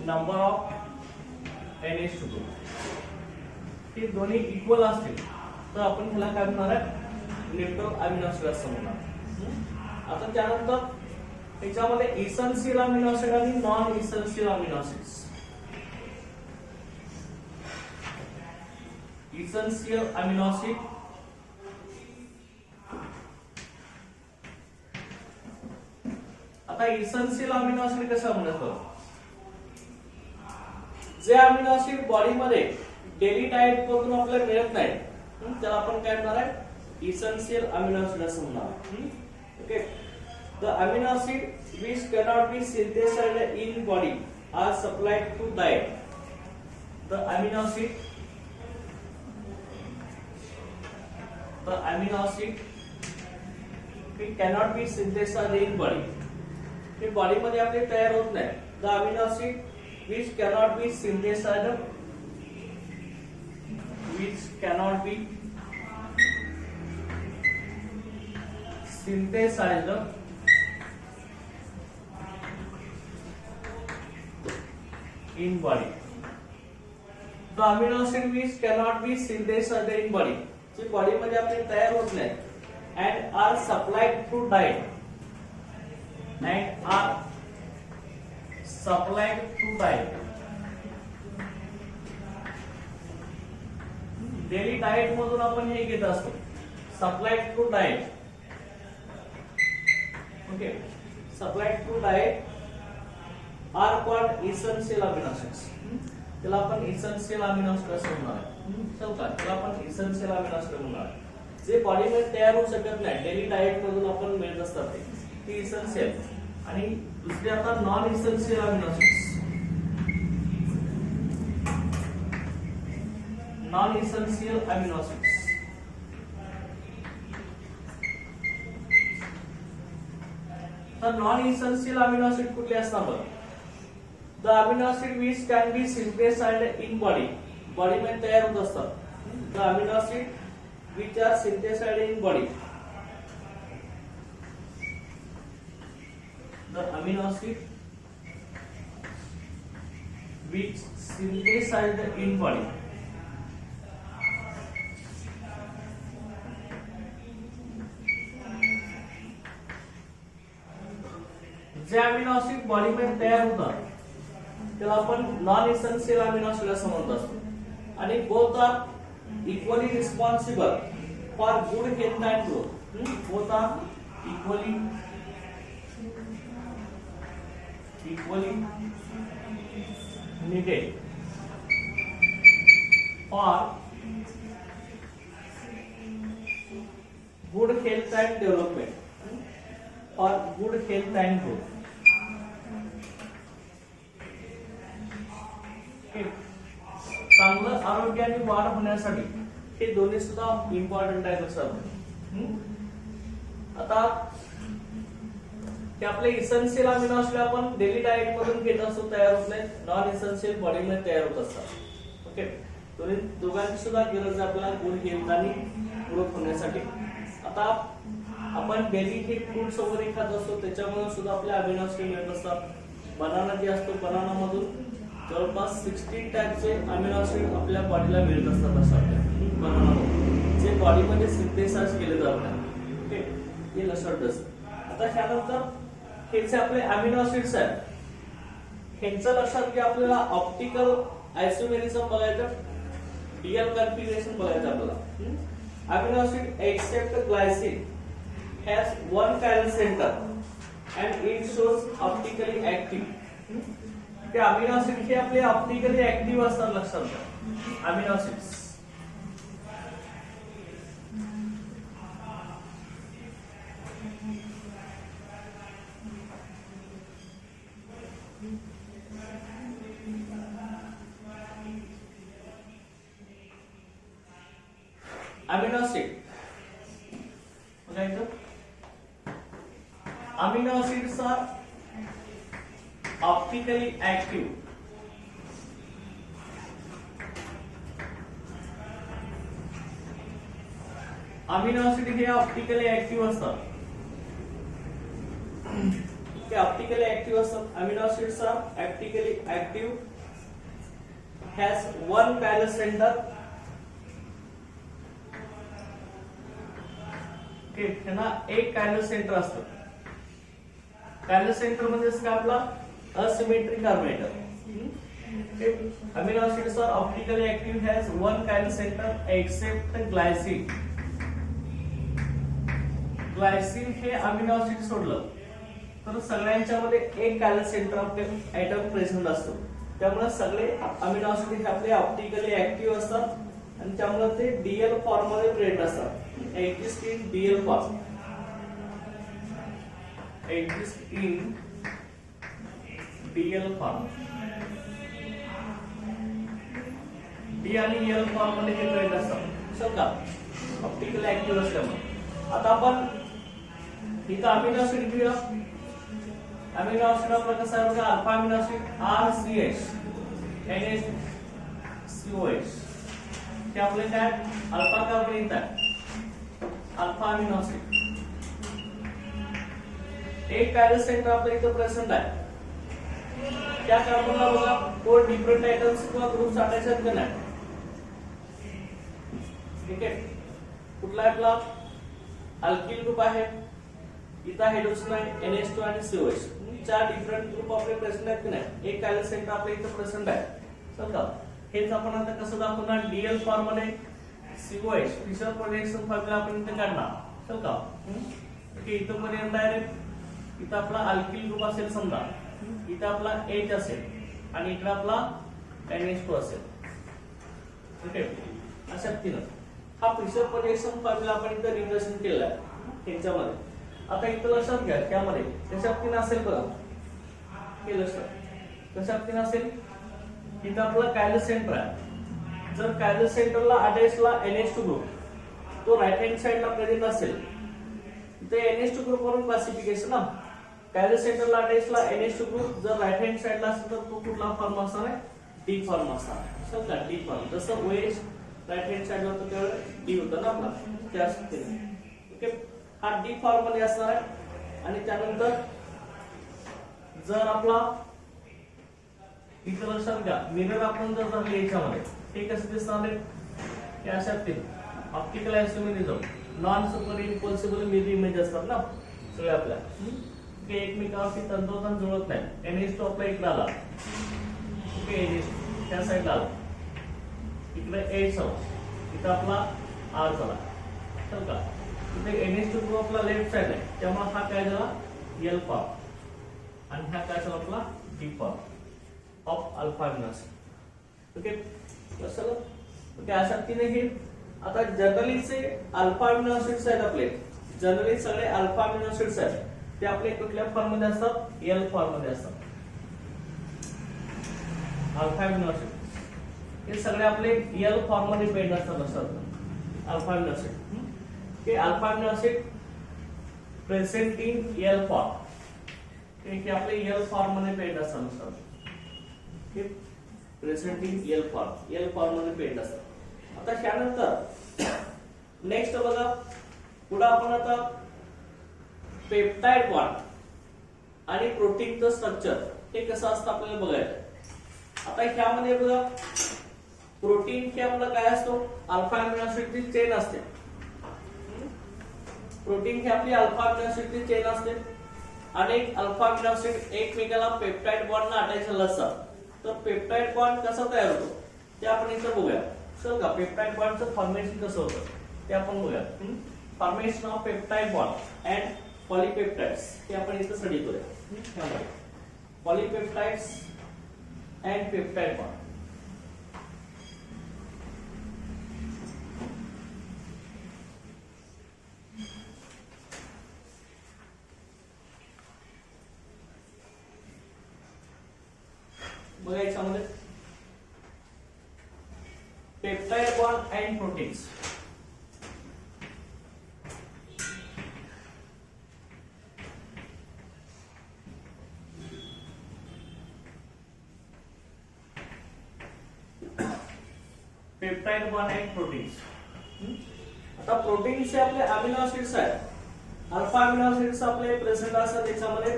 number of NH2 group. हे दोन्ही इक्वल असतील तर आपण ह्याला काय म्हणणार आहे, न्यूट्रल अमिनो ऍसिड असं म्हणणार. आता त्यानंतर त्याच्यामध्ये इसेन्शियल अमिनो ऍसिड आणि non essential amino acids. Essential amino acid, आता इसेन्शियल अमिनो ऍसिड कसं म्हणतात, जे अमिनो ऍसिड बॉडी मध्ये डेली डाएट मधून आपल्याला मिळत नाही त्याला आपण काय म्हणणार आहे, इसेन्शियल अमिनो ऍसिड असं म्हणणार. Okay, the amino acid which cannot be synthesized in body are supplied through diet. The amino acid it cannot be synthesized in body. ते बॉडी मध्ये आपले तयार होत नाही. The amino acid which cannot be synthesized in body. The amino acid which cannot be synthesized in body, जे body मध्ये आपले तयार होत नाही, and are supplied through diet, daily diet मधून आपण हे घेत असतो, supplied through diet. Okay, supplied through diet are called essential amino acids. त्याला आपण इसेन्शियल अमिनो ऍसिड असं म्हणणार आहे. चल का, त्याला आपण इसेन्शियल अमिनो ऍसिड म्हणणार आहे, जे बॉडीमध्ये तयार होऊ शकत नाही, डेली डाएट मधून आपण मिळत असतात ते इसेन्शियल. आणि दुसरे आता non essential amino acids. Non essential amino acids. तर नॉन इसेन्शियल अमिनो ऍसिड कुठले असतात बरं? The amino acid which can be synthesized in body, body मध्ये तयार होत असतात. The amino acid which are synthesized in body, the amino acid which synthesized in body. जे amino acid body मध्ये तयार होतात त्याला आपण नॉन इसेन्शियल अमिनो ऍसिड असं म्हणत असतो. आणि both are equally responsible for good health and growth. Both are equally needed for good health and development, for good health and growth. चांगलं आरोग्य आणि वाढ होण्यासाठी हे दोन्ही सुद्धा इम्पॉर्टंट आहे. लक्षात. आता ते आपले इसेन्शियल अमिनो ऍसिड आपण डेली डाएट मधून घेत असतो, तयार होत नाही. नॉन इसेन्शियल बॉडी मध्ये तयार होत असतात. ओके, दोघांची सुद्धा गरज आहे आपल्याला गुड हेल्थ आणि ग्रोथ होण्यासाठी. आता आपण डेली हे फ्रूट्स वगैरे खात असतो, त्याच्यामुळे सुद्धा आपल्या अमिनो ऍसिड मिळत असतात. बनाना जे असतो, बनाना मधून जवळपास 16 टाइपचे अमिनो ऍसिड आपल्या बॉडीला मिळत असतात. असं बनाना जे बॉडीमध्ये सिंथेसाइज केले जातात. ओके, हे लक्षात असतं. आता त्यानंतर हे जे आपले अमिनो ऍसिड्स आहेत, ह्यांचं लक्षात घ्या, आपल्याला ऑप्टिकल आयसोमेरिझम बघायचं, डीएल कॉन्फिगरेशन बघायचं आपल्याला. Amino acid except glycine has one chiral center and it shows optically active. ते अमिनो ऍसिड हे आपले ऑप्टिकली ऍक्टिव्ह असतात. लक्षात घ्या अमिनो ऍसिड्स. अमिनो ऍसिड बघायचं, amino acids are optically active. Amino acid हे ऑप्टिकली ऍक्टिव्ह असतात. ते ऑप्टिकली ऍक्टिव्ह असतात. Amino acids are optically active, has one chiral center. त्यांना एक chiral center असतं. chiral center म्हणजे काय आपला asymmetric armature. Amino acids are optically active, has one chiral center except glycine. Glycine हे अमिनो ऍसिड सोडलं तर सगळ्यांच्या मध्ये एक chiral center आपले ऍटम प्रेझेंट असतो. त्यामुळे सगळे अमिनो ऍसिड आपले ऑप्टिकली ऍक्टिव्ह असतात आणि त्यामुळे ते डीएल फॉर्म मध्ये प्रेझेंट असतात. Exist in Diehl form. Exist in Diehl form. D आणि एल फॉर्म मध्ये हे प्रेझेंट असतात. समजा ऑप्टिकली ऍक्टिव्ह असल्यामुळे. आता आपण इथं अमिनो ऍसिड घेऊया. अमिनो ऍसिड आपला कसा आहे बघा, alpha amino acid RCH NH COH. ते आपले काय अल्फा कार्बन येतात. अल्फा अमिनो ऍसिड एक chiral center आपल्या इथं प्रेझेंट आहे. त्या कार्बनला बघा 4 डिफरंट आयटम्स किंवा ग्रुप्स अटॅच आहेत का नाही. ठीक आहे. कुठला आपला अल्किल ग्रुप आहे, इथं हायड्रोजन आहे NH2 आणि COH. चार डिफरंट ग्रुप आपले प्रेझेंट आहेत की नाही. एक कायरल सेंटर आपल्या इथं प्रेझेंट आहे. समजा हेच आपण आता कसं दाखवणार, DL फॉर्म मध्ये COH फिशर प्रोजेक्शन फॉर्म्युला आपण इथे काढणार. चल का ओके. इथं मध्ये डायरेक्ट इथं आपला अल्किल ग्रुप असेल समजा, इथं आपला H असेल आणि इकडे आपला NH2 असेल. ओके. अशा तीन हा फिशर प्रोजेक्शन फॉर्म्युला आपण इथं रिप्रेझेंट केलेला आहे त्यांच्यामध्ये. आता इथं लक्षात घ्या त्यामध्ये कशात तीन असेल बघा, हे लक्षात कशात तीन असेल. इथं आपला कायरल सेंटर आहे. जर कायरल सेंटरला अटॅचला NH2 ग्रुप तो राईट हँड साइडला प्रेझेंट असेल, इथे NH2 ग्रुप वरून क्लासिफिकेशन ना. कायरल सेंटरला अटॅचला NH2 ग्रुप जर राईट हँड साइडला असेल तर तो कुठला फॉर्म असणार आहे, डी फॉर्म असणार आहे. समजा डी फॉर्म जसं OH राईट हँड साइडला होतं त्यावेळेस डी होतं ना आपला, त्या ओके. हा डी फॉर्म मध्ये असणार आहे. आणि त्यानंतर जर आपला इथं लक्षात घ्या मिरर आपण जर धरले याच्यामध्ये, हे कसं दिसणार आहे, हे अशा तीन optical isomerism non super impossible mirror image असतात ना सगळे आपल्या, ते एकमेकांशी तंतोतंत जुळत नाही. NH2 आपला इकडे आला, ओके, NH2 त्या साईडला आला, इकडे H आला, इथं आपला R झाला. चल का इथे NH2 ग्रुप आपला लेफ्ट साइड आहे, त्यामुळे हा काय झाला L फॉर्म आणि हा काय झाला आपला D form of alpha amino acid. Okay. कसं ओके. अशा तीन हे आता जनरलीचे अल्फा अमिनो ऍसिड्स आहेत आपले, जनरली सगळे अल्फा अमिनो ऍसिड्स आहेत ते आपले कुठल्या फॉर्म मध्ये असतात, L फॉर्म मध्ये असतात. अल्फा अमिनो ऍसिड हे सगळे आपले L फॉर्म मध्ये पेंड असतात. असतात alpha amino acid. K alpha amino acid present in L form, हे आपले L फॉर्म मध्ये पेंड असतात. Okay. Present in L form मध्ये पेंड असतात. आता त्यानंतर नेक्स्ट बघा पुढे आपण आता पेप्टाइड बॉन्ड आणि प्रोटीनचं स्ट्रक्चर हे कसं असतं आपल्याला बघायचं. आता ह्यामध्ये बघा प्रोटीन हे आपलं काय असतो, अल्फा अमिनो ऍसिडची चेन असते. प्रोटीन ही आपली अल्फा अमिनो ऍसिडची चेन असते. अनेक अल्फा अमिनो ऍसिड एकमेकाला पेप्टाइड बॉन्डला अटॅच झाले असतात. तर पेप्टाइड बॉन्ड कसा तयार होतो ते आपण इथे बघूया. चल का पेप्टाइड बॉन्डचं फॉर्मेशन कसं होतं ते आपण बघूया. Formation of peptide bond and polypeptides हे आपण इथे स्टडी करूया. Polypeptides and peptide bond. बघा याच्यामध्ये peptide bond and proteins. Peptide bond and proteins. आता प्रोटीन्स हे आपले अमिनो ऍसिड्स आहेत. अल्फा अमिनो ऍसिड्स आपले प्रेझेंट असतात त्याच्यामध्ये.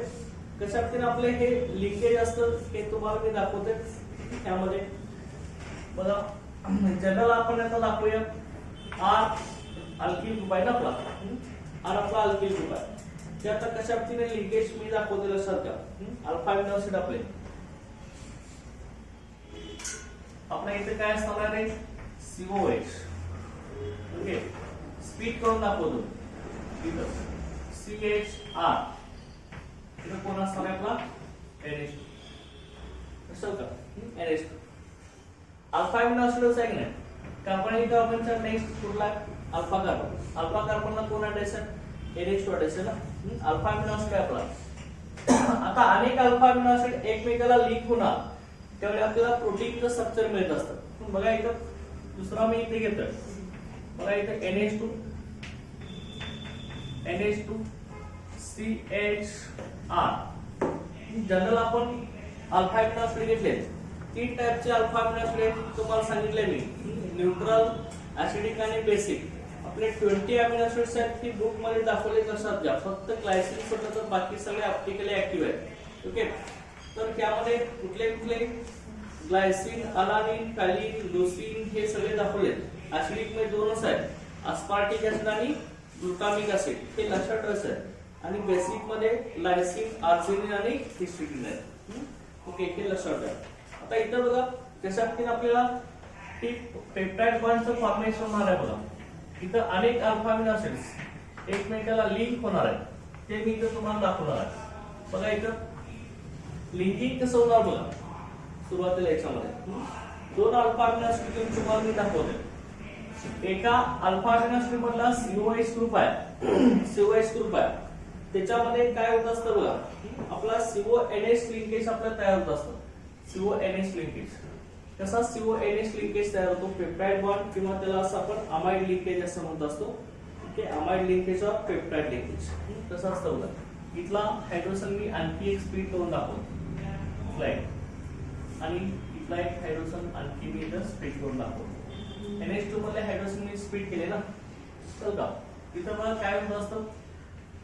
कशात आपले हे लिंकेज असतं हे तुम्हाला मी दाखवते. त्यामध्ये बघा जनरल आपण आता दाखवूया. R अल्किल ग्रुप आहे ना आपला, R आपला अल्किल ग्रुप आहे. ते आता कशात लिंकेज मी दाखवते लक्षात घ्या. अल्फा अमिनो ऍसिड आपले आपल्या इथे काय असणार आहे COH. ओके. स्पीड करून दाखवतो इथं CHR. इथं कोण असणार आहे आपला NH2. कसं का NH2 अल्फा अमिनो ऍसिडच आहे की नाही. कार्बन कार्बनचा नेक्स्ट कुठला अल्फा कार्बन. अल्फा कार्बनला कोण अटॅच आहे NH2 अटॅच आहे ना. अल्फा अमिनो ऍसिड आहे आपला. आता अनेक अल्फा अमिनो ऍसिड एकमेकाला लिंक होणार त्यावेळी आपल्याला प्रोटीनचं स्ट्रक्चर मिळत असतं. बघा इथं दुसरा मी इथे घेतोय. बघा इथे NH2 CHR. जनरल आपण अल्फा अमिनो ऍसिड घेतले. तीन टाइपचे अल्फा अमिनो ऍसिड तुम्हाला सांगितले मी, न्यूट्रल, ऍसिडिक आणि बेसिक. आपले 20 अमिनो ऍसिड्स आहेत ती बुक मध्ये दाखवले. लक्षात घ्या फक्त ग्लायसिन सोडलं तर बाकी सगळे ऑप्टिकली ऍक्टिव्ह आहेत. ओके. तर त्यामध्ये कुठले कुठले ग्लायसिन, अलानिन, पॅलिन, लुसीन हे सगळे दाखवले. ऍसिडिक मध्ये दोनच आहेत, अस्पार्टिक ऍसिड आणि ग्लुटामिक ऍसिड, हे लक्षात ठेवायचं आहे. आणि बेसिक मध्ये लायसिन, आर्जिनिन आणि हिस्टिडीन आहे. ओके, हे लक्षात ठेवा. आता इथं बघा कशा पद्धतीने आपल्याला ही पेप्टाइड बॉन्डचं फॉर्मेशन होणार आहे. बघा इथं अनेक अल्फा अमिनो ऍसिड्स एकमेकाला लिंक होणार आहे, ते मी इथं तुम्हाला दाखवणार आहे. बघा इथं लिंकिंग कसं होणार बघा. सुरुवातीला याच्यामध्ये दोन अल्फा अमिनो ऍसिड तुम्हाला मी दाखवले. एका अल्फा अमिनो ऍसिड मधला COH ग्रुप आहे, COH ग्रुप आहे, त्याच्यामध्ये काय होत असतं बघा, आपला CONH लिंकेज आपल्याला तयार होत असतं. CONH लिंकेज कसा CONH लिंकेज तयार होतो, पेप्टाइड बॉन्ड किंवा त्याला असं आपण अमाइड लिंकेज असं म्हणत असतो. Okay, amide linkage of peptide linkage कसं असतं बघा. इथला हायड्रोजन मी आणखी एक स्प्लिट करून दाखवतो स्लाइड, आणि इथला एक हायड्रोजन आणखी मी इथं स्प्लिट करून दाखवतो. NH2 मध्ये हायड्रोजन मी स्प्लिट केले ना, चल का इथं बघा काय होत असतं,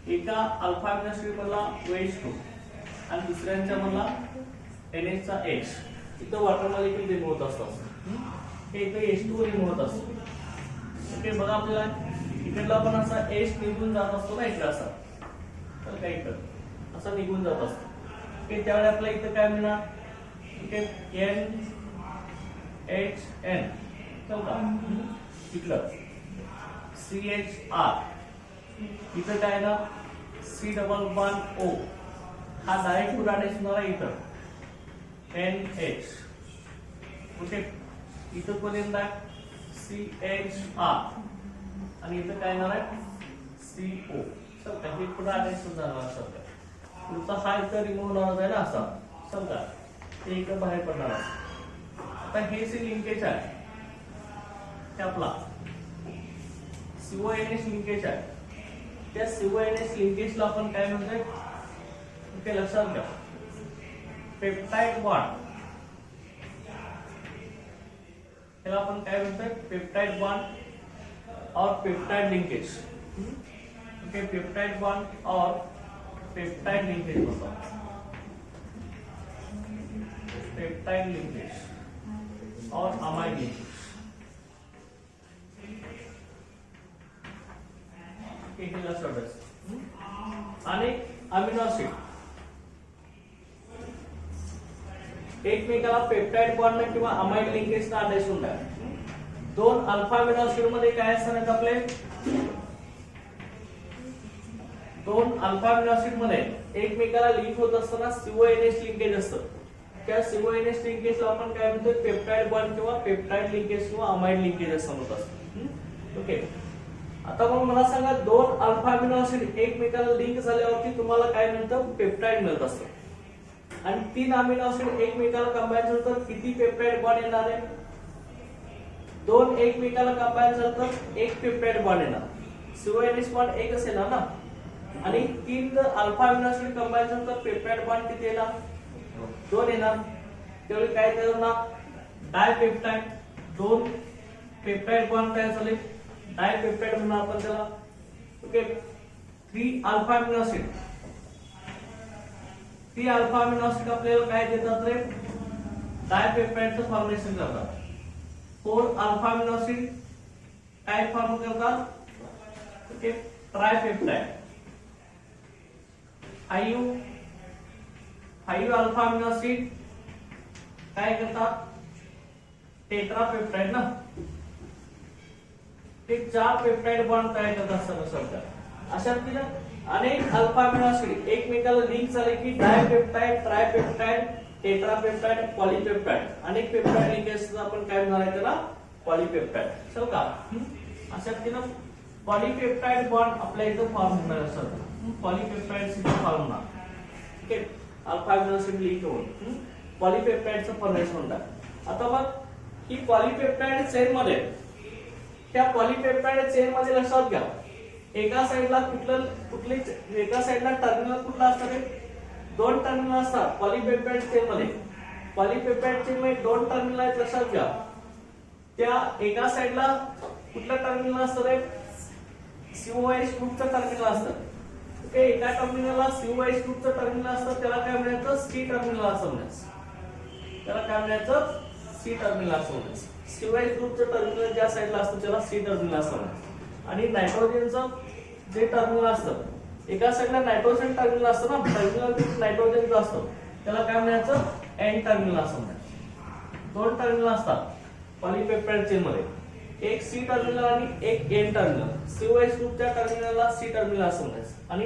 एका अल्फा अमिनो ऍसिड मधला OH ग्रुप आणि दुसऱ्यांच्या मधला NH चा H, इथं वॉटर मॉलिक्यूल रिमूव्ह होत असतात, हे इथं H2 रिमूव्ह होत असतो. ओके, बघा आपल्याला इकडला पण असा H निघून जात असतो ना, इकडे असा, तर काय इकडं असा निघून जात असतो. ओके, त्यावेळी आपल्याला इथं काय मिळणार, ओके NHN, चल का इकडं CHR, इथं काय ना C डबल बॉन्ड O, हा डायरेक्ट पुराडेश होणार आहे इथं NH. ओके, इथं पर्यंत CHR आणि इथं काय येणार आहे CO. समजा हे पुराडेश जाणार असं, पुढचा हा इथं रिमूव्ह होणार आहे ना असा, समजा ते इथं बाहेर पडणार आहे. आता हे जे लिंकेज आहे ते आपला CONH लिंकेज आहे, त्या CONH लिंकेजला आपण काय म्हणतोय, ओके लक्षात घ्या, पेप्टाइड बॉन्ड. त्याला आपण काय म्हणतोय, पेप्टाइड बॉन्ड और peptide linkage. Okay, peptide bond और पेप्टाइड लिंकेज होता, पेप्टाइड लिंकेज और अमाइड लिंकेज. आणि अमिनो ऍसिड एकमेकाला पेप्टाइड बॉन्ड किंवा अमाइड लिंकेज अटॅच होतात. दोन अल्फा अमिनो ऍसिड मध्ये काय असतात आपले, दोन अल्फा अमिनो ऍसिड मध्ये एकमेकाला लिंक होत असताना CONH लिंकेज असतं. त्या CONH लिंकेजला आपण काय म्हणतो, पेप्टाइड बॉन्ड किंवा पेप्टाइड लिंकेज किंवा अमाइड लिंकेज असं म्हणत असतं. ओके, आता मग मला सांगा, दोन अल्फा अमिनो ऍसिड एकमेकाला लिंक झाल्यावरती तुम्हाला काय मिळतं, पेप्टाइड मिळत असतं. आणि तीन अमिनो ऍसिड एकमेकाला कंबाईन झालं तर किती पेप्टाइड बॉन्ड येणार आहे, दोन एकमेकाला कंबाईन झालं तर एक पेप्टाइड बॉन्ड येणार, CONH बॉन्ड एकच येणार ना. आणि तीन अल्फा अमिनो ऍसिड कंबाईन झालं तर पेप्टाइड बॉन्ड किती येणार, दोन येणार. त्यावेळी काय तयार होणार, डायपेप्टाइड. दोन पेप्टाइड बॉन्ड तयार झाले, डायपेप्टाइड म्हणून आपण त्याला. Okay, 3 alpha amino acid, 3 alpha amino acid आपल्याला काय देतात रे, डायपेप्टाइडचं फॉर्मेशन करतात. 4 अल्फा अमिनो ऍसिड काय फॉर्म करतात, ओके ट्रायपेप्टाइड. 5 अल्फा अमिनो ऍसिड काय करतात, टेट्रापेप्टाइड ना. ते 4 पेप्टाइड बॉन्ड तयार करतात समजा. अशा पद्धतीने अनेक अल्फा अमिनो ऍसिड एकमेकाला लिंक झाले की डायपेप्टाइड, ट्रायपेप्टाइड, टेट्रापेप्टाइड, पॉलीपेप्टाइड, अनेक पेप्टाइड लिंकेज आपण काय म्हणणार आहे त्याला, पॉलीपेप्टाइड. चल का अशा पद्धतीने पॉलीपेप्टाइड बॉन्ड आपल्या इथं फॉर्म होणार असतात. पॉलीपेप्टाइड इथं फॉर्म होणार. Okay, alpha amino acid link होऊन पॉलीपेप्टाइडचं फॉर्मेशन होणार. आता मग ही पॉलीपेप्टाइड चेन मध्ये, त्या पॉलीपेप्टाइड चेन मध्ये लक्षात घ्या, एका साइडला कुठले एका साइडला टर्मिनल कुठला असतात, दोन टर्मिनल असतात पॉलीपेप्टाइड चेन मध्ये. पॉलीपेप्टाइड चेन मध्ये दोन टर्मिनल आहेत लक्षात घ्या. त्या एका साइडला कुठलं टर्मिनल असतं, COH ग्रुपचं टर्मिनल असतं. ओके, एका टर्मिनलला COH ग्रुपचं टर्मिनल असतं, त्याला काय म्हणायचं, C टर्मिनल असं म्हणायचं. त्याला काय म्हणायचं, C टर्मिनल असं म्हणायचं. COH ग्रुपचं टर्मिनल ज्या साईडला असतं त्याला C टर्मिनल असतं आणि नायट्रोजनचं जे टर्मिनल असतं एका साईडला नायट्रोजन टर्मिनल असतं ना, टर्मिनल नायट्रोजनचं असतं त्याला काय म्हणायचं N टर्मिनल असं म्हणायचं. दोन टर्मिनल असतात पॉलीपेप्टाइड चेन मध्ये, एक C टर्मिनल आणि एक N टर्मिनल. COH ग्रुपच्या टर्मिनलला C टर्मिनल असं म्हणायचं आणि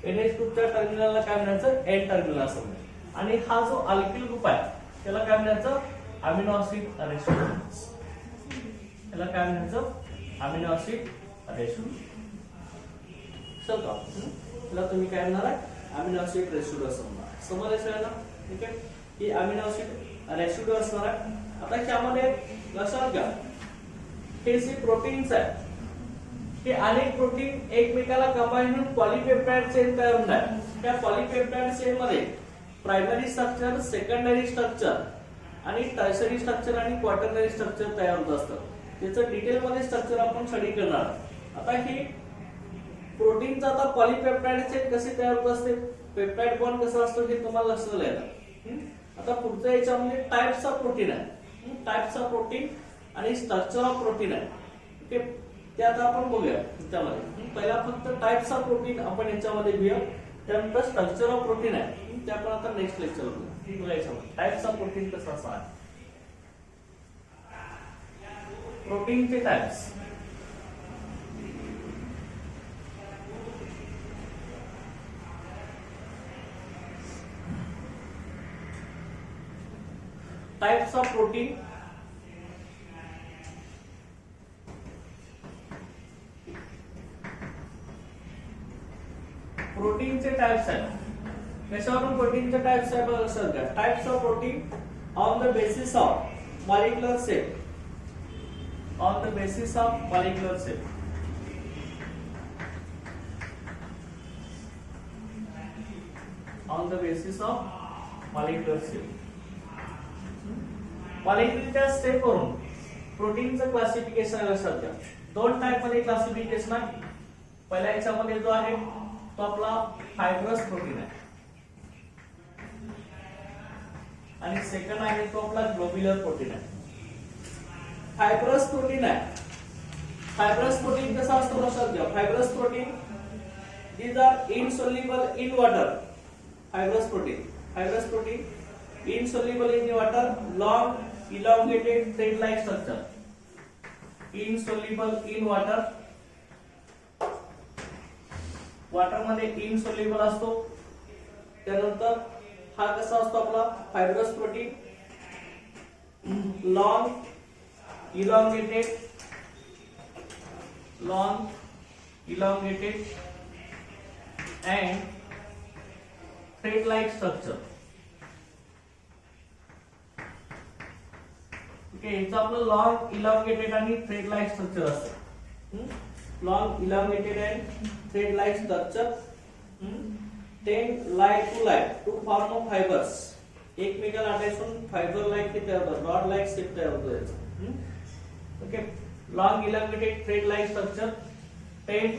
NH ग्रुपच्या टर्मिनलला काय म्हणायचं N टर्मिनल असं म्हणायचं. आणि हा जो अल्किल ग्रुप आहे त्याला काय म्हणायचं अमिनो ऍसिड रेसिड्यू. त्याला काय म्हणायचं अमिनो ऍसिड रेसिड्यू. चल का त्याला तुम्ही काय म्हणणार आहे अमिनो ऍसिड रेसिड्यू असं म्हणणार. समजलं सगळ्यांना? ठीक आहे, ही अमिनो ऍसिड रेसिड्यू असणार आहे. आता त्यामध्ये लक्षात घ्या हे जे प्रोटीन्स आहे हे अनेक प्रोटीन एकमेकाला कंबाईन होऊन पॉलीपेप्टाइड चेन तयार होतात. त्या पॉलीपेप्टाइड चेन मध्ये प्रायमरी स्ट्रक्चर, सेकंडरी स्ट्रक्चर आणि टर्शरी स्ट्रक्चर आणि क्वाटर्नरी स्ट्रक्चर तयार होत असतं. त्याचं डिटेल मध्ये स्ट्रक्चर आपण स्टडी करणार. आता ही प्रोटीनचा आता पॉलीपेप्टाइड चेन कशी तयार होत असते, पेप्टाइड बॉन्ड कसं असतं हे तुम्हाला लक्षात आलं. आता पुढच्या याच्यामध्ये टाइप्स ऑफ प्रोटीन आहे. टाइप्स ऑफ प्रोटीन आणि स्ट्रक्चर ऑफ प्रोटीन आहे. ओके, ते आता आपण बघूया त्यामध्ये. पहिला फक्त टाइप्स ऑफ प्रोटीन आपण याच्यामध्ये घेऊया, त्यानंतर स्ट्रक्चर ऑफ प्रोटीन आहे ते आपण आता नेक्स्ट लेक्चर बघूया. टाइप्स ऑफ प्रोटीन कसं असणार, प्रोटीनचे टाइप्स. Types of protein. प्रोटीनचे टाइप्स आहेत. कशावरून प्रोटीनचे टाइप्स आहे बघा सध्या. Types of protein on the basis of molecular shape. On the basis of molecular shape. On the basis of molecular shape. मॉलिक्युलरच्या स्टेप वरून प्रोटीनचं क्लासिफिकेशन लक्षात घ्या. दोन टाइप मध्ये क्लासिफिकेशन आहे. पहिल्या याच्यामध्ये जो आहे तो आपला फायब्रस प्रोटीन आहे आणि सेकंड आहे तो आपला ग्लोब्युलर प्रोटीन आहे. फायब्रस प्रोटीन आहे. फायब्रस प्रोटीन कसा असतो लक्षात घ्या. Fibrous protein these are insoluble in water. Fibrous protein insoluble in water, long elongated thread like structure. Insoluble in water. Water मध्ये इनसोल्युबल असतो. त्यानंतर हा कसा असतो आपला fibrous protein, long elongated and thread like structure. Okay, याचं आपलं long elongated आणि थ्रेड लाईक स्ट्रक्चर असतं. Long elongated and thread like structure. Tend like to form of fibers. एकमेकाला अटॅचून फायबर लाईक ते तयार होतात, रॉड लाईक शेप तयार होतो याचा. Okay, long elongated thread like structure टेंड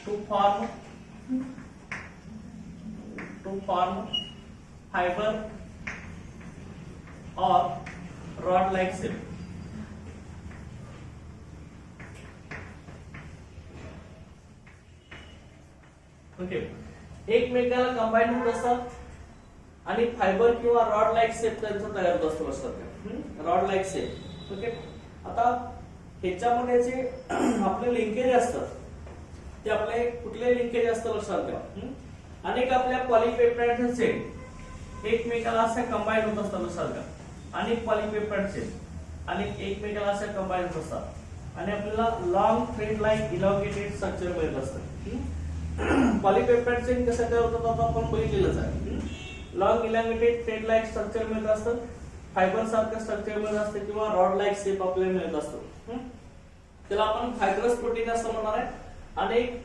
टू फॉर्म फायबर और रॉड लाईक शेप. ओके, एकमेकाला कंबाईन होत असतात आणि फायबर किंवा रॉड लाईक शेप त्यांचा तयार होत असतो असतात. Rod like shape. ओके, आता ह्याच्यामध्ये जे आपले लिंकेज असतात ते आपले कुठले लिंकेज असतात लक्षात घ्या. अनेक आपल्या पॉलीपेप्टाइड चेन एकमेकाला असे कंबाईन होत असतात लक्षात घ्या. अनेक पॉलीपेप्टाइड चेन अनेक एकमेकाला असे कंबाईन होत असतात आणि आपल्याला long thread like elongated structure मिळत असतं. पॉलीपेप्टाइड चेन कसं तयार होतात आता आपण बघितलेलंच आहे. Long elongated thread like structure मिळत असतं, फायबर सारखं स्ट्रक्चर मिळत असतं किंवा रॉड लाईक शेप आपल्याला मिळत असतो. त्याला आपण फायब्रस प्रोटीन असं म्हणणार आहे. अनेक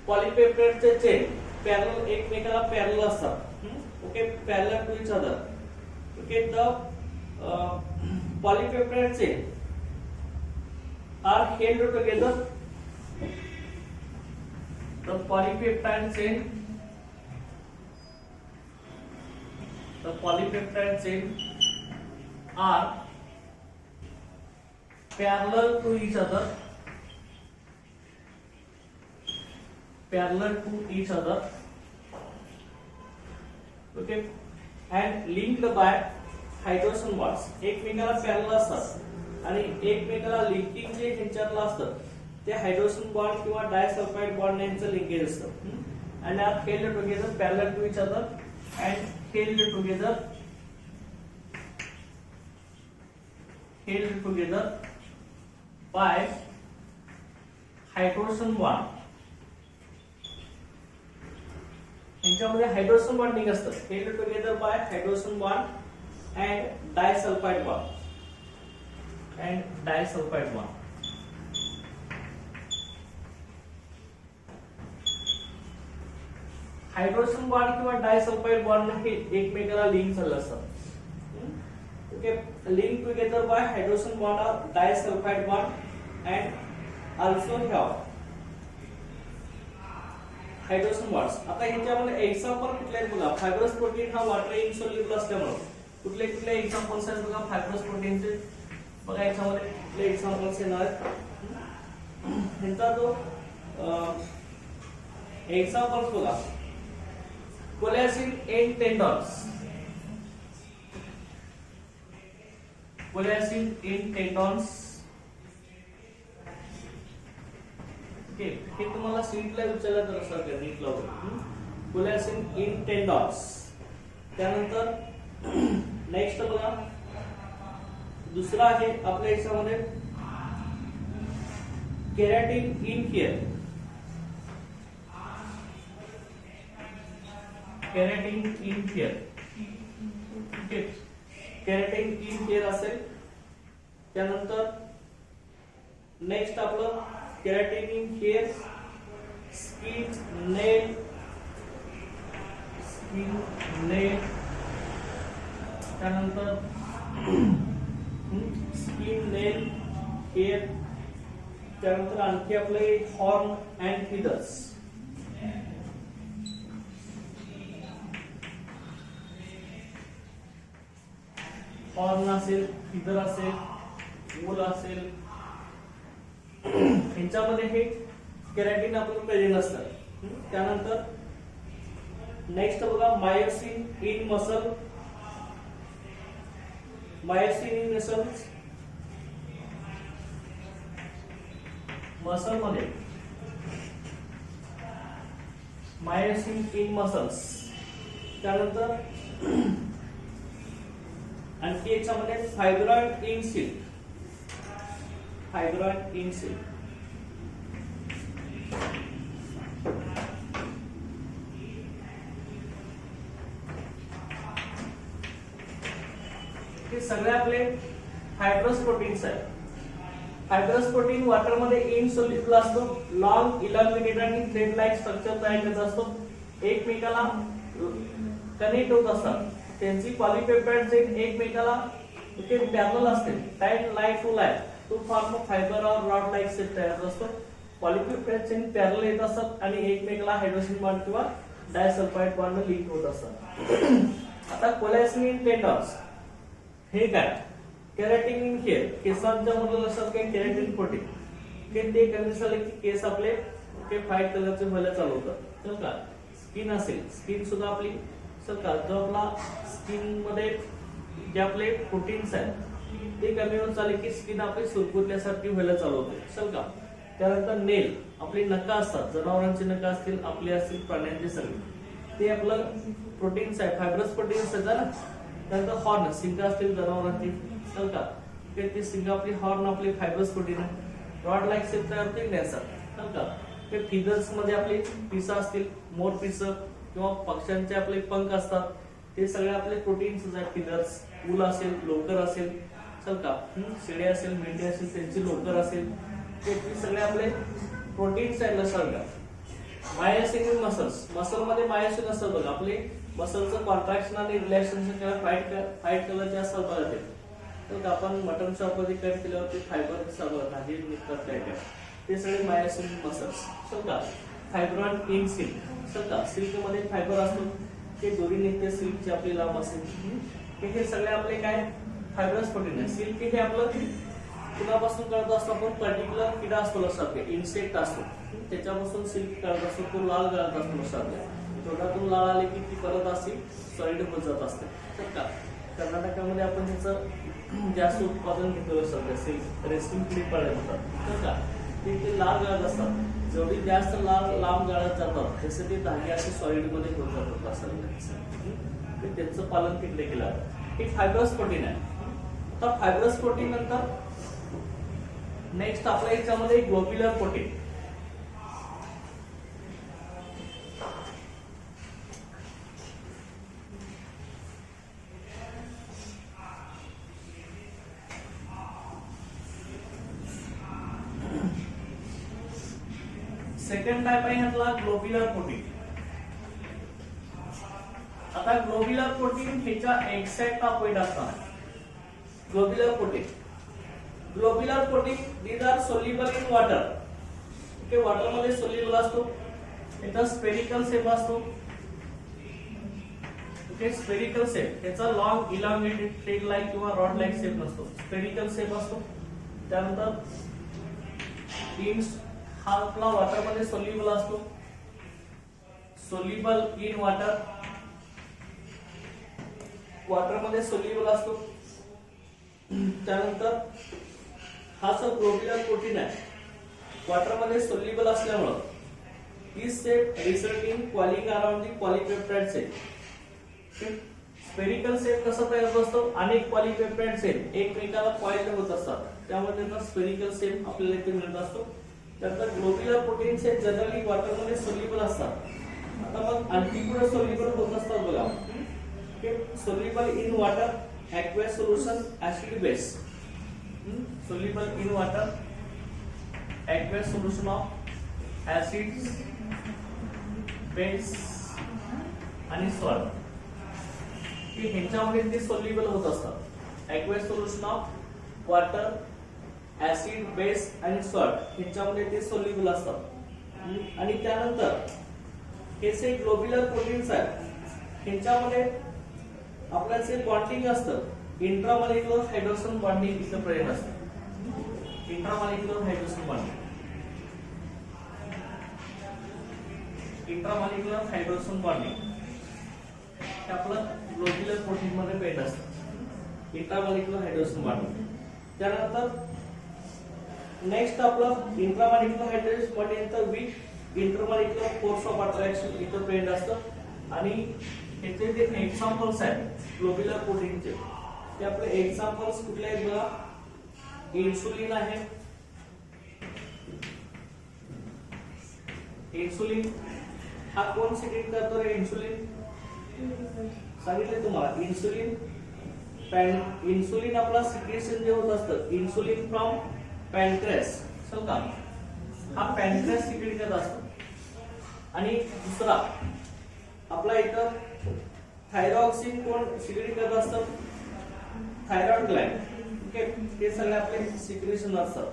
पॉलीपेप्टाइडचे चेन पॅरलल एकमेकाला पॅरलल असतात. Okay, parallel to each other. Okay, the polypeptide chain are held together. The polypeptide chain are parallel to each other, okay, and linked by hydrogen bonds. एकमेकाला parallel असतात आणि एकमेकाला लिंकिंग जे ह्यांच्यातलं असतं ते hydrogen bond किंवा disulphide bond यांचं linkage असतं and are held together parallel to each other and held together by hydrogen bond. यांच्यामध्ये हायड्रोजन बॉन्डिंग असतं. held together by hydrogen bond and disulfide bond. Hydrogen bond किंवा disulphide bond हे एकमेकाला link झालेलं असतं. Okay, link together by hydrogen bond और disulphide bond and also have hydrogen bonds. आता ह्याच्यामध्ये एक्झाम्पल कुठले आहेत बघा. फायब्रस प्रोटीन हा वॉटर इनसोल्युबल असल्यामुळे कुठले एक्झाम्पल्स आहेत बघा फायब्रस प्रोटीनचे. बघा याच्यामध्ये कुठले एक्झाम्पल्स येणार आहेत. ह्यांचा जो एक्झाम्पल्स बघा. कोलॅजिन इन टेंडॉन्स, ओके, हे तुम्हाला सीटला विचारलं तर असं नीट लावून. Collagen in tendons. त्यानंतर नेक्स्ट बघा दुसरा आहे आपल्या याच्यामध्ये keratin in hair. Okay, keratin in hair असेल. त्यानंतर नेक्स्ट आपलं keratin in hair, skin, nail. त्यानंतर स्किन, नेल, हेअर. त्यानंतर आणखी आपले हॉर्न अँड फिदर्स. हॉर्न असेल, फिदर असेल, वूल असेल, ह्यांच्यामध्ये हे केराटिन आपलं प्रेझेंट असतं. त्यानंतर नेक्स्ट बघा मायोसिन इन मसल. मसल मध्ये मायोसिन इन मसल्स. त्यानंतर आणखी याच्यामध्ये फायब्रॉइड इन सिल्क. हे सगळे आपले फायब्रस प्रोटीन्स आहेत. फायब्रस प्रोटीन वॉटर मध्ये इनसोल्युबल असतो. लॉंग इलॉंगेटेड आणि थ्रेड लाइक स्ट्रक्चर तयार करत असतो. एकमेकाला कनेक्ट होत असतात. त्यांची पॉलीपेप्टाइड चेन एकमेकाला पॅरलल असते. Tight light to light to form fibre और रॉड लाइक शेप तयार होत असतो. पॉलीपेप्टाइड चेन पॅरलल येत असतात आणि एकमेकाला हायड्रोजन बॉन्ड किंवा डायसल्फाइड बॉन्ड लिंक होत असतात. आता कोलॅजिन इन टेंडॉन्स हे काय. केराटिन इन हेअर, केसांच्या मधलं लक्षात काय केराटिन प्रोटीन. ते कमी झाले की केस आपले व्हाईट कलरचे व्हायला चालू होतात. चल का स्किन असेल, स्किन सुद्धा आपली चल का जो आपला स्किन मध्ये जे आपले प्रोटीन्स आहेत ते कमी होत चालले की स्किन आपली सुरकुतल्यासारखी व्हायला चालू होते. चल का. त्यानंतर नेल, आपली नखं असतात, जनावरांची नखं असतील, आपली असतील, प्राण्यांची सगळी, ते आपलं प्रोटीन्स आहे, फायब्रस प्रोटीन्स आहेत ना. त्यानंतर हॉर्न, सिंग असतील जनावरांची. चल का ते सिंग आपली, हॉर्न आपली फायब्रस प्रोटीन आहे. रॉड लाईक शेप तयार होते त्याचा. चल का ते फिदर्स मध्ये आपली पिसं असतील, मोर पिसं किंवा पक्ष्यांचे आपले पंख असतात, ते सगळे आपले प्रोटीन्स आहेत. फिदर्स, वूल असेल, लोकर असेल, चल का शेळे असेल, मेंढी असेल, त्यांची लोकर असेल, ते सगळे आपले प्रोटीन्स आहेत लक्षात घ्या. मायोसिन इन मसल्स, मसल मध्ये मायोसिन असतात बघा. आपले मसलचं कॉन्ट्रॅक्शन आणि रिलॅक्सेशन व्हाईट कलरचे असतात बघा. ते तर आपण मटन शॉप मध्ये कट केल्यावरती फायबर सगळं भाजी निघतात काय काय, ते सगळे मायोसिन मसल्स. चल का फायब्रॉइड इन सिल्क. चल का सिल्क मध्ये फायबर असतो, ते दोरी निघते सिल्कची आपली लांब असेल. हे सगळे आपले काय फायब्रस प्रोटीन आहे. सिल्क हे आपलं कुणापासून करत असतो आपण, पर्टिक्युलर किडा असतो लक्षात घ्या, इन्सेक्ट असतो, त्याच्यापासून सिल्क करत असतो, तो लाल गळत असतो लक्षात घ्या. तोंडातून लाळ आले की ती परत अशी सॉलिड होत जात असते. तर का कर्नाटकामध्ये आपण त्याचं जास्त उत्पादन घेतो लक्षात घ्या, सिल्क रेस्टिंग किडी पाळले होतात. तर का ते लाल गळत असतात, जेवढी जास्त लांब गळत जातात तसे ते धागे असे सॉलिड मध्ये होत जातात असं. त्यांचं पालन तिकडे केलं जातं. हे फायब्रस प्रोटीन आहे. आता फायब्रस प्रोटीन नंतर नेक्स्ट आपल्या याच्यामध्ये ग्लोब्युलर प्रोटीन. सेकंड टाइप आहे ह्यातला ग्लोब्युलर प्रोटीन. आता ग्लोब्युलर प्रोटीन ह्याच्या एक्झॅक्ट अपोजिट असतात. Globular protein these are soluble in water. Okay, water मध्ये सोल्युबल असतो. याचा स्पेरिकल शेप असतो. Okay, spherical shape. याचा लॉंग इलॉंगेटेड थ्रेड लाईक किंवा रॉड लाईक शेप नसतो, स्पेरिकल शेप असतो. त्यानंतर हा आपला वॉटर मध्ये सोल्युबल असतो, सोल्युबल इन वॉटर, वॉटर मध्ये सोल्युबल असतो. त्यानंतर हा जो ग्लोब्युलर प्रोटीन आहे वॉटर मध्ये सोल्युबल असल्यामुळे दिस shape resulting coiling around the polypeptide cell. Spherical shape कसा तयार होत असतो, अनेक पॉलीपेप्टाइड सेल एकमेकाला कॉइल होत असतात, त्यामुळे त्याचा स्पेरिकल शेप आपल्याला इथे मिळत असतो. त्यानंतर ग्लोब्युलर प्रोटीन्स हे जनरली वॉटर मध्ये सोल्युबल असतात. आता मग आणखी पुढे सोल्युबल होत असतात बघा. Soluble in water, aqueous solution, acid base. Soluble in water, aqueous solution of acids, base आणि salt. हे ह्यांच्यामध्ये ते सोल्युबल होत असतात. aqueous solution of water, acid, base आणि salt ह्यांच्यामध्ये ते सोल्युबल असतात. आणि त्यानंतर हे जे ग्लोब्युलर प्रोटीन्स आहेत ह्यांच्यामध्ये आपल्याला जे बॉन्डिंग असतं, इंट्रामॉलिक्युलर हायड्रोजन बॉन्डिंग इथं प्रेझेंट असतं. Intramolecular hydrogen bonding, intramolecular hydrogen bonding हे आपलं ग्लोब्युलर प्रोटीन मध्ये प्रेझेंट असतं. Intramolecular hydrogen bonding. त्यानंतर नेक्स्ट आपलं इंट्रामॉलिक्युलर हायड्रोजन बॉन्डिंगचं weak intermolecular force of attraction इथं प्रेझेंट असतं. आणि याचे जे एक्झाम्पल्स आहेत ग्लोब्युलर प्रोटीनचे, ते आपले एक्झाम्पल्स कुठले आहेत बघा. इन्सुलिन आहे. इन्सुलिन हा कोण सिक्रेट करतो रे? इन्सुलिन सांगितले तुम्हाला. इन्सुलिन आपला सिक्रेशन जे होत असतं, इन्सुलिन फ्रॉम पॅनक्रियास, समजा हा पॅनक्रियास सिक्रेट करत असतो. आणि दुसरा आपला इथं थायरॉक्सिन कोण सिक्रेट करत असतं? Thyroid Gland. ओके, ते सगळे आपले सिक्रेशन असतात.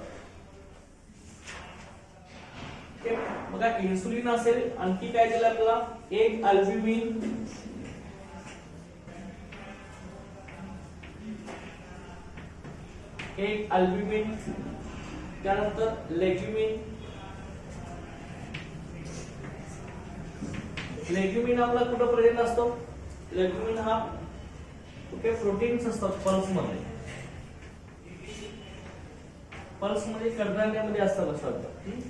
ओके, बघा इन्सुलिन असेल, आणखी काय दिलं आपल्याला? एक अल्ब्युमिन, एक अल्ब्युमिन, त्यानंतर लेग्युमिन. लेग्युमिन आपला कुठं प्रेझेंट असतो? लेग्युमिन हा ओके प्रोटीन्स असतात पल्स मध्ये. पल्स मध्ये कडधान्यामध्ये असतात लक्षात.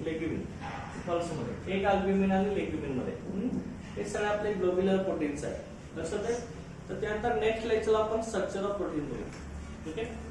लेग्युमिन पल्स मध्ये, एक अल्ब्युमिन आणि लेग्युमिन मध्ये. हे सगळे आपले ग्लोब्युलर प्रोटीन्स आहेत लक्षात आहे. तर त्यानंतर नेक्स्ट लेक्चरला आपण स्ट्रक्चर ऑफ प्रोटीन बघू. ठीक आहे.